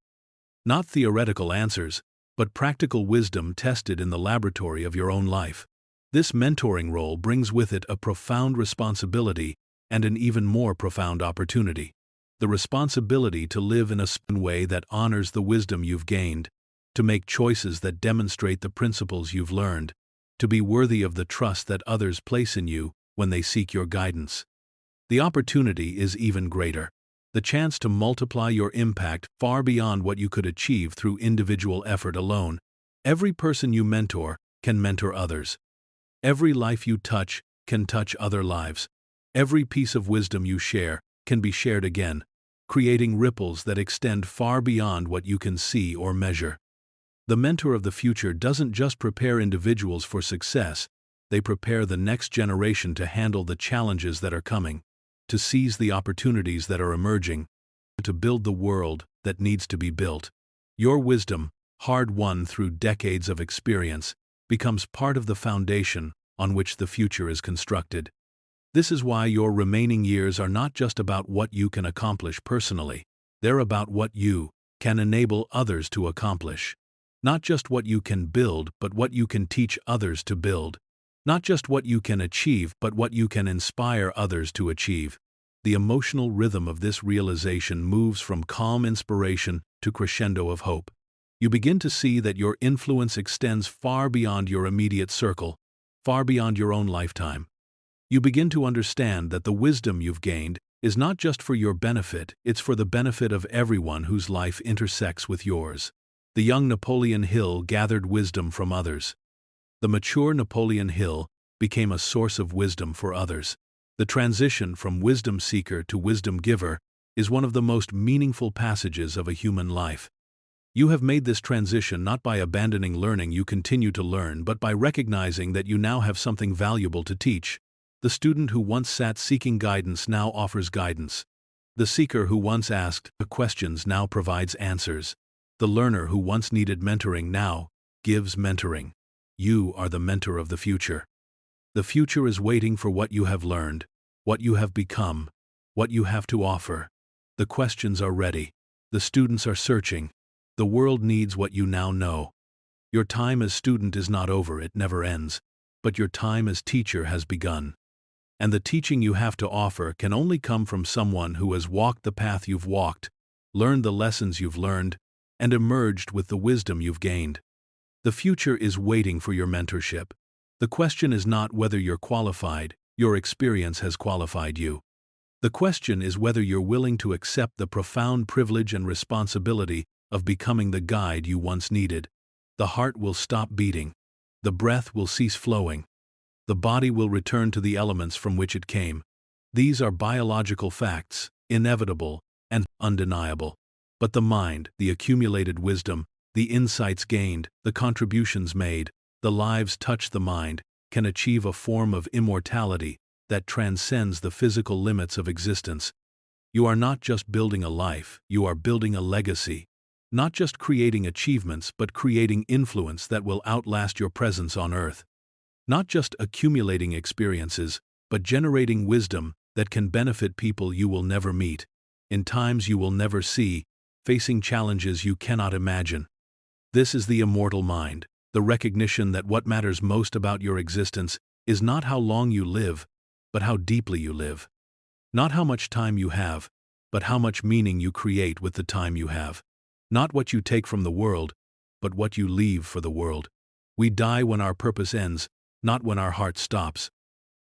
Not theoretical answers, but practical wisdom tested in the laboratory of your own life. This mentoring role brings with it a profound responsibility and an even more profound opportunity. The responsibility to live in a way that honors the wisdom you've gained, to make choices that demonstrate the principles you've learned, to be worthy of the trust that others place in you when they seek your guidance. The opportunity is even greater. The chance to multiply your impact far beyond what you could achieve through individual effort alone. Every person you mentor can mentor others. Every life you touch can touch other lives. Every piece of wisdom you share can be shared again, creating ripples that extend far beyond what you can see or measure. The mentor of the future doesn't just prepare individuals for success, they prepare the next generation to handle the challenges that are coming, to seize the opportunities that are emerging, to build the world that needs to be built. Your wisdom, hard-won through decades of experience, becomes part of the foundation on which the future is constructed. This is why your remaining years are not just about what you can accomplish personally, they're about what you can enable others to accomplish. Not just what you can build, but what you can teach others to build. Not just what you can achieve, but what you can inspire others to achieve. The emotional rhythm of this realization moves from calm inspiration to crescendo of hope. You begin to see that your influence extends far beyond your immediate circle, far beyond your own lifetime. You begin to understand that the wisdom you've gained is not just for your benefit, it's for the benefit of everyone whose life intersects with yours. The young Napoleon Hill gathered wisdom from others. The mature Napoleon Hill became a source of wisdom for others. The transition from wisdom seeker to wisdom giver is one of the most meaningful passages of a human life. You have made this transition not by abandoning learning you continue to learn, but by recognizing that you now have something valuable to teach. The student who once sat seeking guidance now offers guidance. The seeker who once asked questions now provides answers. The learner who once needed mentoring now gives mentoring. You are the mentor of the future. The future is waiting for what you have learned, what you have become, what you have to offer. The questions are ready. The students are searching. The world needs what you now know. Your time as student is not over, it never ends. But your time as teacher has begun. And the teaching you have to offer can only come from someone who has walked the path you've walked, learned the lessons you've learned, and emerged with the wisdom you've gained. The future is waiting for your mentorship. The question is not whether you're qualified, your experience has qualified you. The question is whether you're willing to accept the profound privilege and responsibility of becoming the guide you once needed. The heart will stop beating. The breath will cease flowing. The body will return to the elements from which it came. These are biological facts, inevitable and undeniable. But the mind, the accumulated wisdom, the insights gained, the contributions made, the lives touched the mind, can achieve a form of immortality that transcends the physical limits of existence. You are not just building a life, you are building a legacy. Not just creating achievements, but creating influence that will outlast your presence on earth. Not just accumulating experiences, but generating wisdom that can benefit people you will never meet, in times you will never see, facing challenges you cannot imagine. This is the immortal mind, the recognition that what matters most about your existence is not how long you live, but how deeply you live. Not how much time you have, but how much meaning you create with the time you have. Not what you take from the world, but what you leave for the world. We die when our purpose ends, not when our heart stops.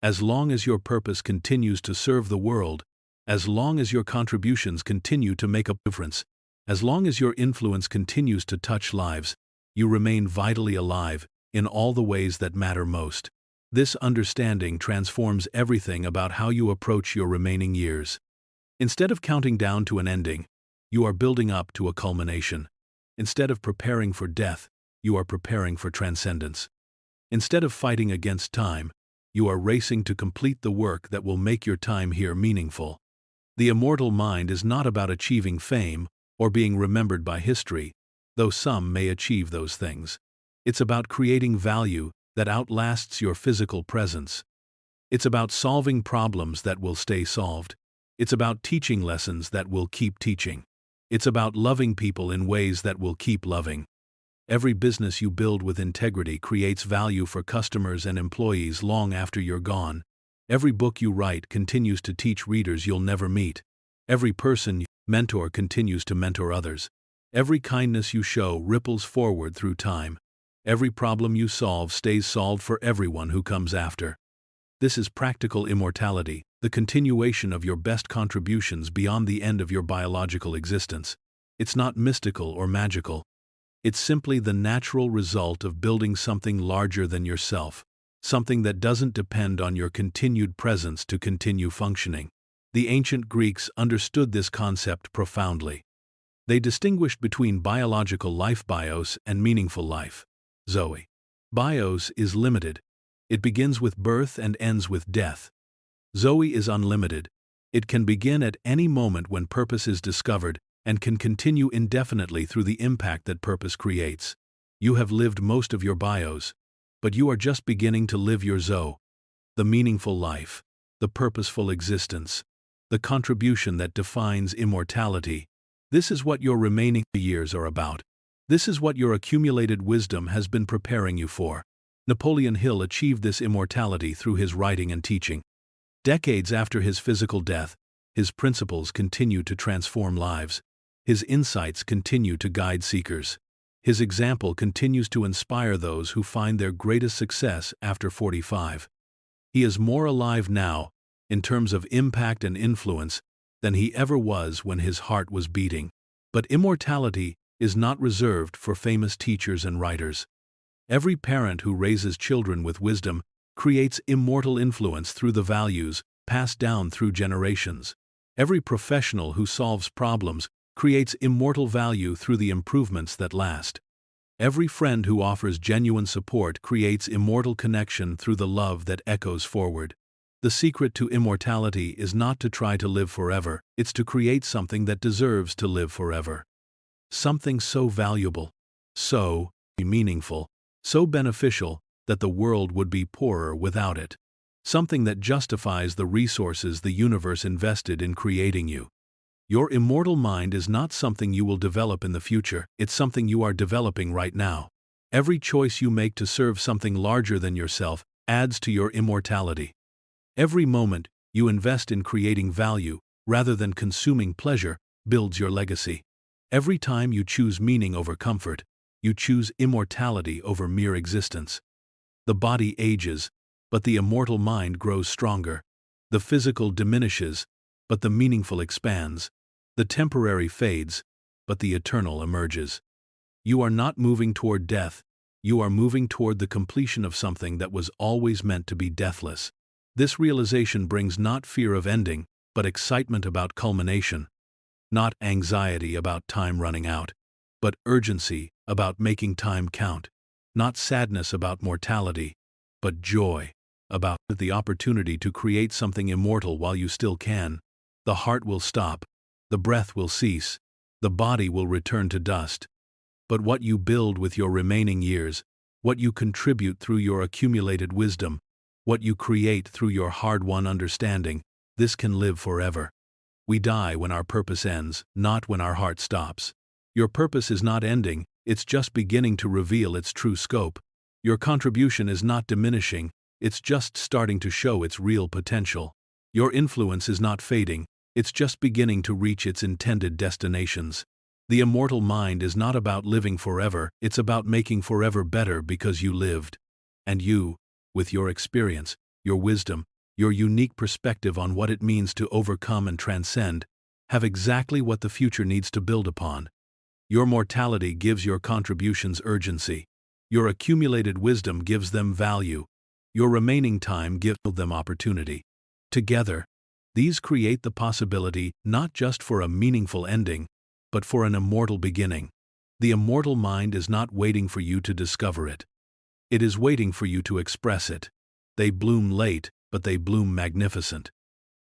As long as your purpose continues to serve the world, as long as your contributions continue to make a difference, as long as your influence continues to touch lives, you remain vitally alive in all the ways that matter most. This understanding transforms everything about how you approach your remaining years. Instead of counting down to an ending, you are building up to a culmination. Instead of preparing for death, you are preparing for transcendence. Instead of fighting against time, you are racing to complete the work that will make your time here meaningful. The immortal mind is not about achieving fame or being remembered by history, though some may achieve those things. It's about creating value that outlasts your physical presence. It's about solving problems that will stay solved. It's about teaching lessons that will keep teaching. It's about loving people in ways that will keep loving. Every business you build with integrity creates value for customers and employees long after you're gone. Every book you write continues to teach readers you'll never meet. Every person you mentor continues to mentor others. Every kindness you show ripples forward through time. Every problem you solve stays solved for everyone who comes after. This is practical immortality, the continuation of your best contributions beyond the end of your biological existence. It's not mystical or magical. It's simply the natural result of building something larger than yourself, something that doesn't depend on your continued presence to continue functioning. The ancient Greeks understood this concept profoundly. They distinguished between biological life bios and meaningful life. Zoe. Bios is limited. It begins with birth and ends with death. Zoe is unlimited. It can begin at any moment when purpose is discovered and can continue indefinitely through the impact that purpose creates. You have lived most of your bios, but you are just beginning to live your Zoe, the meaningful life, the purposeful existence, the contribution that defines immortality. This is what your remaining years are about. This is what your accumulated wisdom has been preparing you for. Napoleon Hill achieved this immortality through his writing and teaching. Decades after his physical death, his principles continue to transform lives. His insights continue to guide seekers. His example continues to inspire those who find their greatest success after 45. He is more alive now, in terms of impact and influence, than he ever was when his heart was beating. But immortality is not reserved for famous teachers and writers. Every parent who raises children with wisdom creates immortal influence through the values passed down through generations. Every professional who solves problems creates immortal value through the improvements that last. Every friend who offers genuine support creates immortal connection through the love that echoes forward. The secret to immortality is not to try to live forever, it's to create something that deserves to live forever. Something so valuable, so meaningful, so beneficial that the world would be poorer without it. Something that justifies the resources the universe invested in creating you. Your immortal mind is not something you will develop in the future, it's something you are developing right now. Every choice you make to serve something larger than yourself adds to your immortality. Every moment you invest in creating value, rather than consuming pleasure, builds your legacy. Every time you choose meaning over comfort, you choose immortality over mere existence. The body ages, but the immortal mind grows stronger. The physical diminishes, but the meaningful expands. The temporary fades, but the eternal emerges. You are not moving toward death, you are moving toward the completion of something that was always meant to be deathless. This realization brings not fear of ending, but excitement about culmination. Not anxiety about time running out, but urgency about making time count. Not sadness about mortality, but joy about the opportunity to create something immortal while you still can. The heart will stop, the breath will cease, the body will return to dust. But what you build with your remaining years, what you contribute through your accumulated wisdom, what you create through your hard-won understanding, this can live forever. We die when our purpose ends, not when our heart stops. Your purpose is not ending, it's just beginning to reveal its true scope. Your contribution is not diminishing, it's just starting to show its real potential. Your influence is not fading, it's just beginning to reach its intended destinations. The immortal mind is not about living forever, it's about making forever better because you lived. And you, with your experience, your wisdom, your unique perspective on what it means to overcome and transcend, have exactly what the future needs to build upon. Your mortality gives your contributions urgency. Your accumulated wisdom gives them value. Your remaining time gives them opportunity. Together, these create the possibility not just for a meaningful ending, but for an immortal beginning. The immortal mind is not waiting for you to discover it. It is waiting for you to express it. They bloom late, but they bloom magnificent.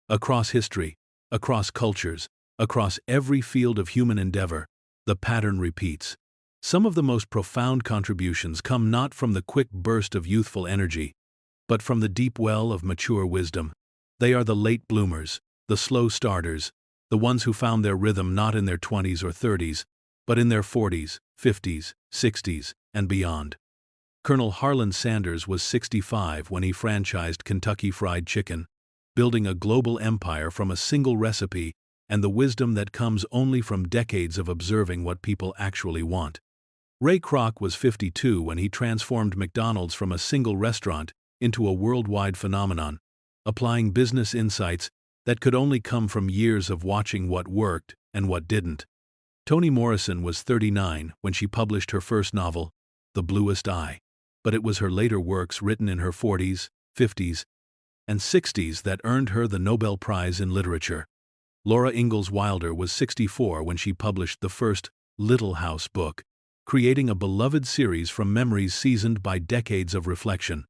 Across history, across cultures, across every field of human endeavor, the pattern repeats. Some of the most profound contributions come not from the quick burst of youthful energy, but from the deep well of mature wisdom. They are the late bloomers, the slow starters, the ones who found their rhythm not in their 20s or 30s, but in their 40s, 50s, 60s, and beyond. Colonel Harlan Sanders was 65 when he franchised Kentucky Fried Chicken, building a global empire from a single recipe and the wisdom that comes only from decades of observing what people actually want. Ray Kroc was 52 when he transformed McDonald's from a single restaurant into a worldwide phenomenon, applying business insights that could only come from years of watching what worked and what didn't. Toni Morrison was 39 when she published her first novel, The Bluest Eye, but it was her later works written in her 40s, 50s, and 60s that earned her the Nobel Prize in Literature. Laura Ingalls Wilder was 64 when she published the first Little House book, creating a beloved series from memories seasoned by decades of reflection.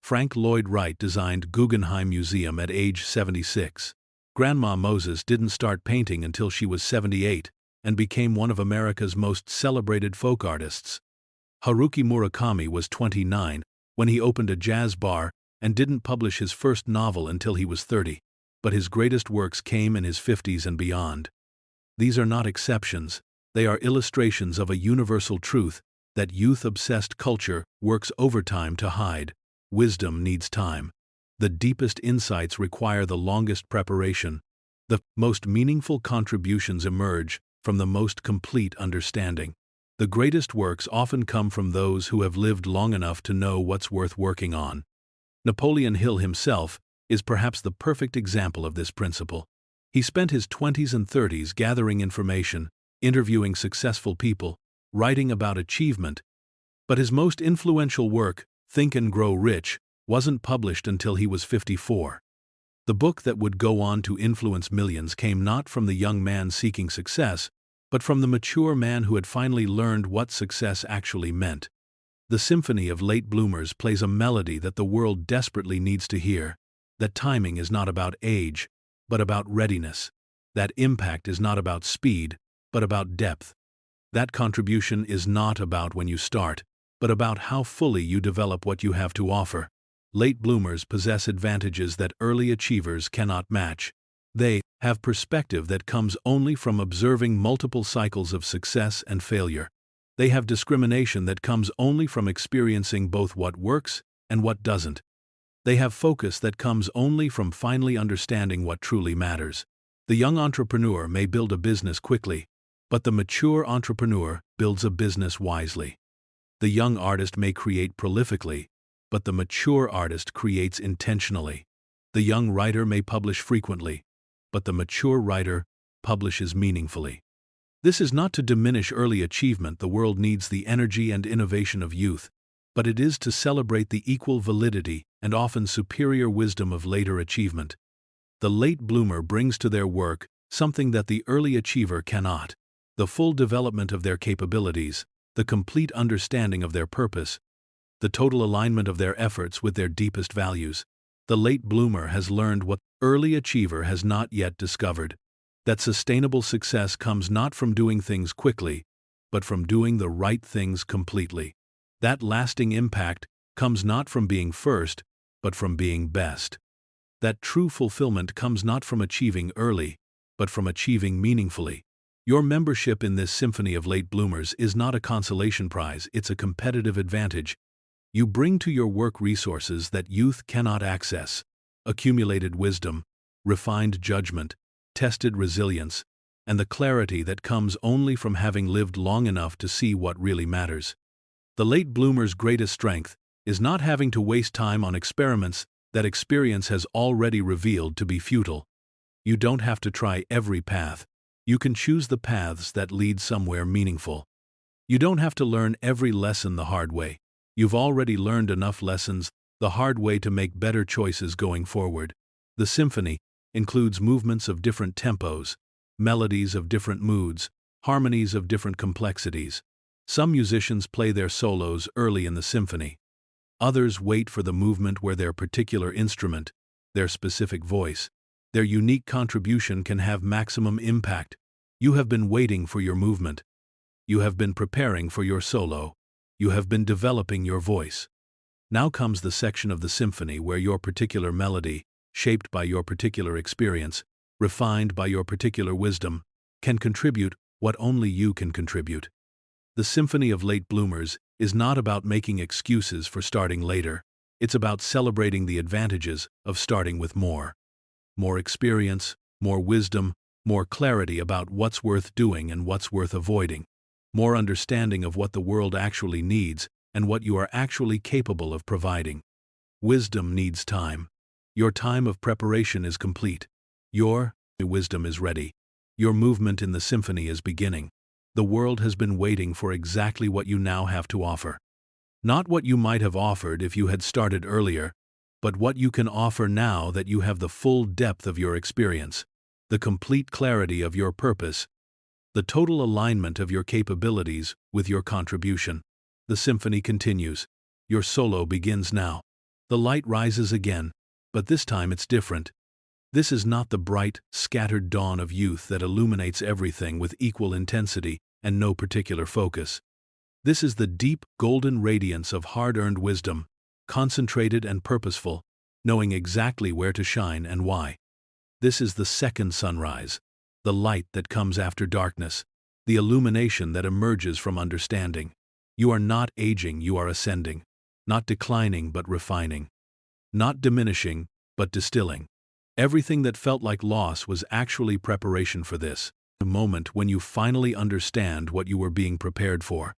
Frank Lloyd Wright designed Guggenheim Museum at age 76. Grandma Moses didn't start painting until she was 78 and became one of America's most celebrated folk artists. Haruki Murakami was 29 when he opened a jazz bar and didn't publish his first novel until he was 30, but his greatest works came in his 50s and beyond. These are not exceptions, they are illustrations of a universal truth that youth-obsessed culture works overtime to hide. Wisdom needs time. The deepest insights require the longest preparation. The most meaningful contributions emerge from the most complete understanding. The greatest works often come from those who have lived long enough to know what's worth working on. Napoleon Hill himself is perhaps the perfect example of this principle. He spent his 20s and 30s gathering information, interviewing successful people, writing about achievement, but his most influential work, Think and Grow Rich, wasn't published until he was 54. The book that would go on to influence millions came not from the young man seeking success, but from the mature man who had finally learned what success actually meant. The symphony of late bloomers plays a melody that the world desperately needs to hear, that timing is not about age, but about readiness, that impact is not about speed, but about depth, that contribution is not about when you start, but about how fully you develop what you have to offer. Late bloomers possess advantages that early achievers cannot match. They have perspective that comes only from observing multiple cycles of success and failure. They have discrimination that comes only from experiencing both what works and what doesn't. They have focus that comes only from finally understanding what truly matters. The young entrepreneur may build a business quickly, but the mature entrepreneur builds a business wisely. The young artist may create prolifically, but the mature artist creates intentionally. The young writer may publish frequently, but the mature writer publishes meaningfully. This is not to diminish early achievement. The world needs the energy and innovation of youth, but it is to celebrate the equal validity and often superior wisdom of later achievement. The late bloomer brings to their work something that the early achiever cannot: the full development of their capabilities, the complete understanding of their purpose, the total alignment of their efforts with their deepest values. The late bloomer has learned what the early achiever has not yet discovered: that sustainable success comes not from doing things quickly, but from doing the right things completely. That lasting impact comes not from being first, but from being best. That true fulfillment comes not from achieving early, but from achieving meaningfully. Your membership in this symphony of late bloomers is not a consolation prize, it's a competitive advantage. You bring to your work resources that youth cannot access: accumulated wisdom, refined judgment, tested resilience, and the clarity that comes only from having lived long enough to see what really matters. The late bloomer's greatest strength is not having to waste time on experiments that experience has already revealed to be futile. You don't have to try every path. You can choose the paths that lead somewhere meaningful. You don't have to learn every lesson the hard way. You've already learned enough lessons the hard way to make better choices going forward. The symphony includes movements of different tempos, melodies of different moods, harmonies of different complexities. Some musicians play their solos early in the symphony. Others wait for the movement where their particular instrument, their specific voice, their unique contribution can have maximum impact. You have been waiting for your movement. You have been preparing for your solo. You have been developing your voice. Now comes the section of the symphony where your particular melody, shaped by your particular experience, refined by your particular wisdom, can contribute what only you can contribute. The symphony of late bloomers is not about making excuses for starting later. It's about celebrating the advantages of starting with more. More experience, more wisdom, more clarity about what's worth doing and what's worth avoiding. More understanding of what the world actually needs and what you are actually capable of providing. Wisdom needs time. Your time of preparation is complete. Your wisdom is ready. Your movement in the symphony is beginning. The world has been waiting for exactly what you now have to offer. Not what you might have offered if you had started earlier, but what you can offer now that you have the full depth of your experience, the complete clarity of your purpose, the total alignment of your capabilities with your contribution. The symphony continues. Your solo begins now. The light rises again, but this time it's different. This is not the bright, scattered dawn of youth that illuminates everything with equal intensity and no particular focus. This is the deep, golden radiance of hard-earned wisdom, concentrated and purposeful, knowing exactly where to shine and why. This is the second sunrise, the light that comes after darkness, the illumination that emerges from understanding. You are not aging, you are ascending. Not declining, but refining. Not diminishing, but distilling. Everything that felt like loss was actually preparation for this, the moment when you finally understand what you were being prepared for.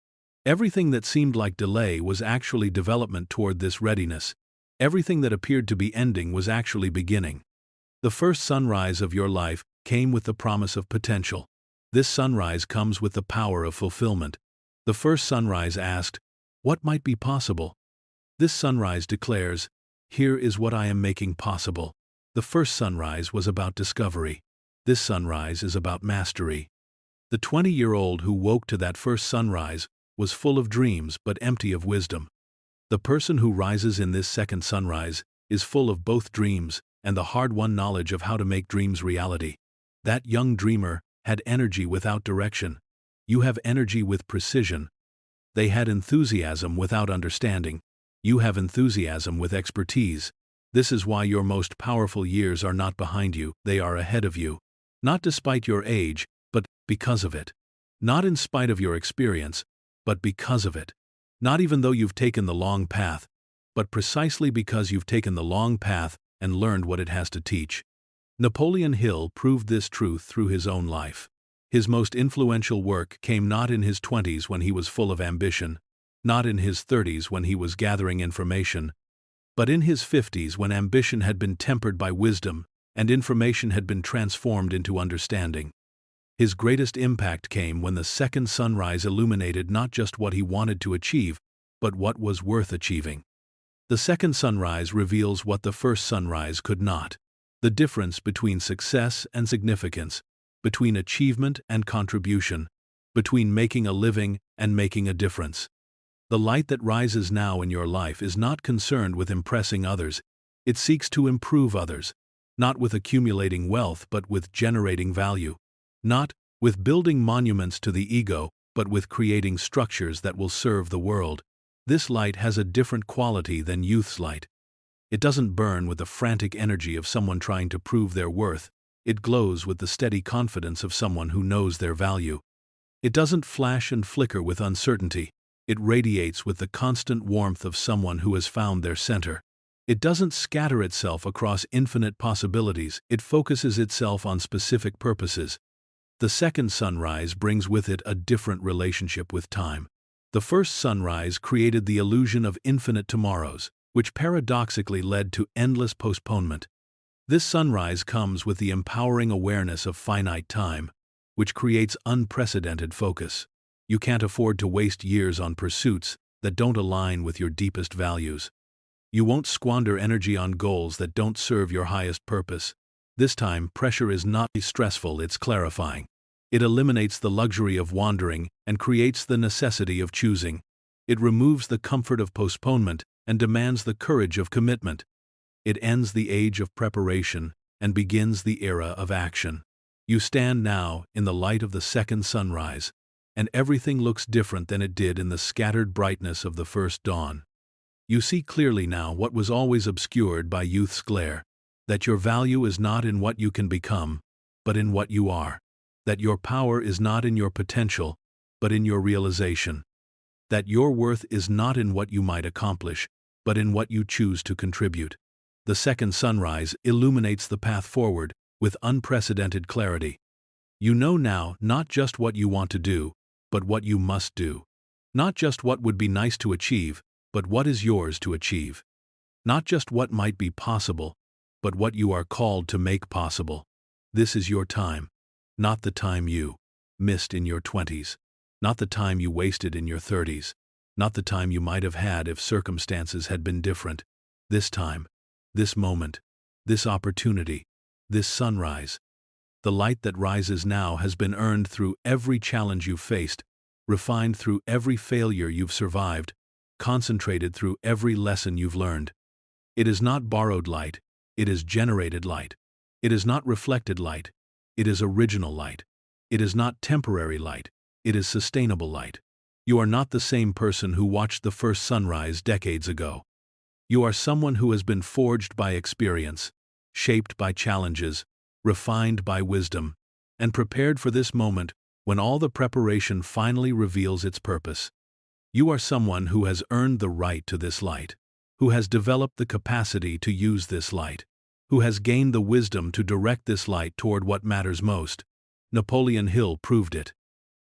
Everything that seemed like delay was actually development toward this readiness. Everything that appeared to be ending was actually beginning. The first sunrise of your life came with the promise of potential. This sunrise comes with the power of fulfillment. The first sunrise asked, "What might be possible?" This sunrise declares, "Here is what I am making possible." The first sunrise was about discovery. This sunrise is about mastery. The 20-year-old who woke to that first sunrise was full of dreams but empty of wisdom. The person who rises in this second sunrise is full of both dreams and the hard-won knowledge of how to make dreams reality. That young dreamer had energy without direction. You have energy with precision. They had enthusiasm without understanding. You have enthusiasm with expertise. This is why your most powerful years are not behind you, they are ahead of you. Not despite your age, but because of it. Not in spite of your experience, but because of it. Not even though you've taken the long path, but precisely because you've taken the long path and learned what it has to teach. Napoleon Hill proved this truth through his own life. His most influential work came not in his 20s when he was full of ambition, not in his 30s when he was gathering information, but in his 50s when ambition had been tempered by wisdom and information had been transformed into understanding. His greatest impact came when the second sunrise illuminated not just what he wanted to achieve, but what was worth achieving. The second sunrise reveals what the first sunrise could not: the difference between success and significance, between achievement and contribution, between making a living and making a difference. The light that rises now in your life is not concerned with impressing others, it seeks to improve others, not with accumulating wealth but with generating value, not with building monuments to the ego but with creating structures that will serve the world. This light has a different quality than youth's light. It doesn't burn with the frantic energy of someone trying to prove their worth, it glows with the steady confidence of someone who knows their value. It doesn't flash and flicker with uncertainty, it radiates with the constant warmth of someone who has found their center. It doesn't scatter itself across infinite possibilities, it focuses itself on specific purposes. The second sunrise brings with it a different relationship with time. The first sunrise created the illusion of infinite tomorrows, which paradoxically led to endless postponement. This sunrise comes with the empowering awareness of finite time, which creates unprecedented focus. You can't afford to waste years on pursuits that don't align with your deepest values. You won't squander energy on goals that don't serve your highest purpose. This time, pressure is not stressful, it's clarifying. It eliminates the luxury of wandering and creates the necessity of choosing. It removes the comfort of postponement and demands the courage of commitment. It ends the age of preparation and begins the era of action. You stand now in the light of the second sunrise, and everything looks different than it did in the scattered brightness of the first dawn. You see clearly now what was always obscured by youth's glare, that your value is not in what you can become, but in what you are, that your power is not in your potential, but in your realization, that your worth is not in what you might accomplish, but in what you choose to contribute. The second sunrise illuminates the path forward with unprecedented clarity. You know now not just what you want to do, but what you must do. Not just what would be nice to achieve, but what is yours to achieve. Not just what might be possible, but what you are called to make possible. This is your time, not the time you missed in your 20s, not the time you wasted in your 30s, not the time you might have had if circumstances had been different. This time, this moment, this opportunity, this sunrise. The light that rises now has been earned through every challenge you've faced, refined through every failure you've survived, concentrated through every lesson you've learned. It is not borrowed light, it is generated light. It is not reflected light, it is original light. It is not temporary light, it is sustainable light. You are not the same person who watched the first sunrise decades ago. You are someone who has been forged by experience, shaped by challenges, refined by wisdom, and prepared for this moment when all the preparation finally reveals its purpose. You are someone who has earned the right to this light, who has developed the capacity to use this light, who has gained the wisdom to direct this light toward what matters most. Napoleon Hill proved it.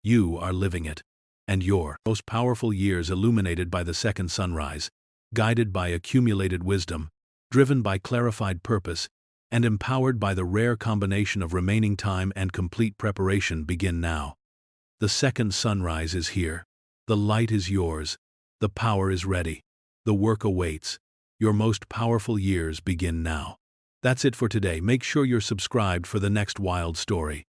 You are living it, and your most powerful years illuminated by the second sunrise, guided by accumulated wisdom, driven by clarified purpose, and empowered by the rare combination of remaining time and complete preparation begin now. The second sunrise is here. The light is yours. The power is ready. The work awaits. Your most powerful years begin now. That's it for today. Make sure you're subscribed for the next wild story.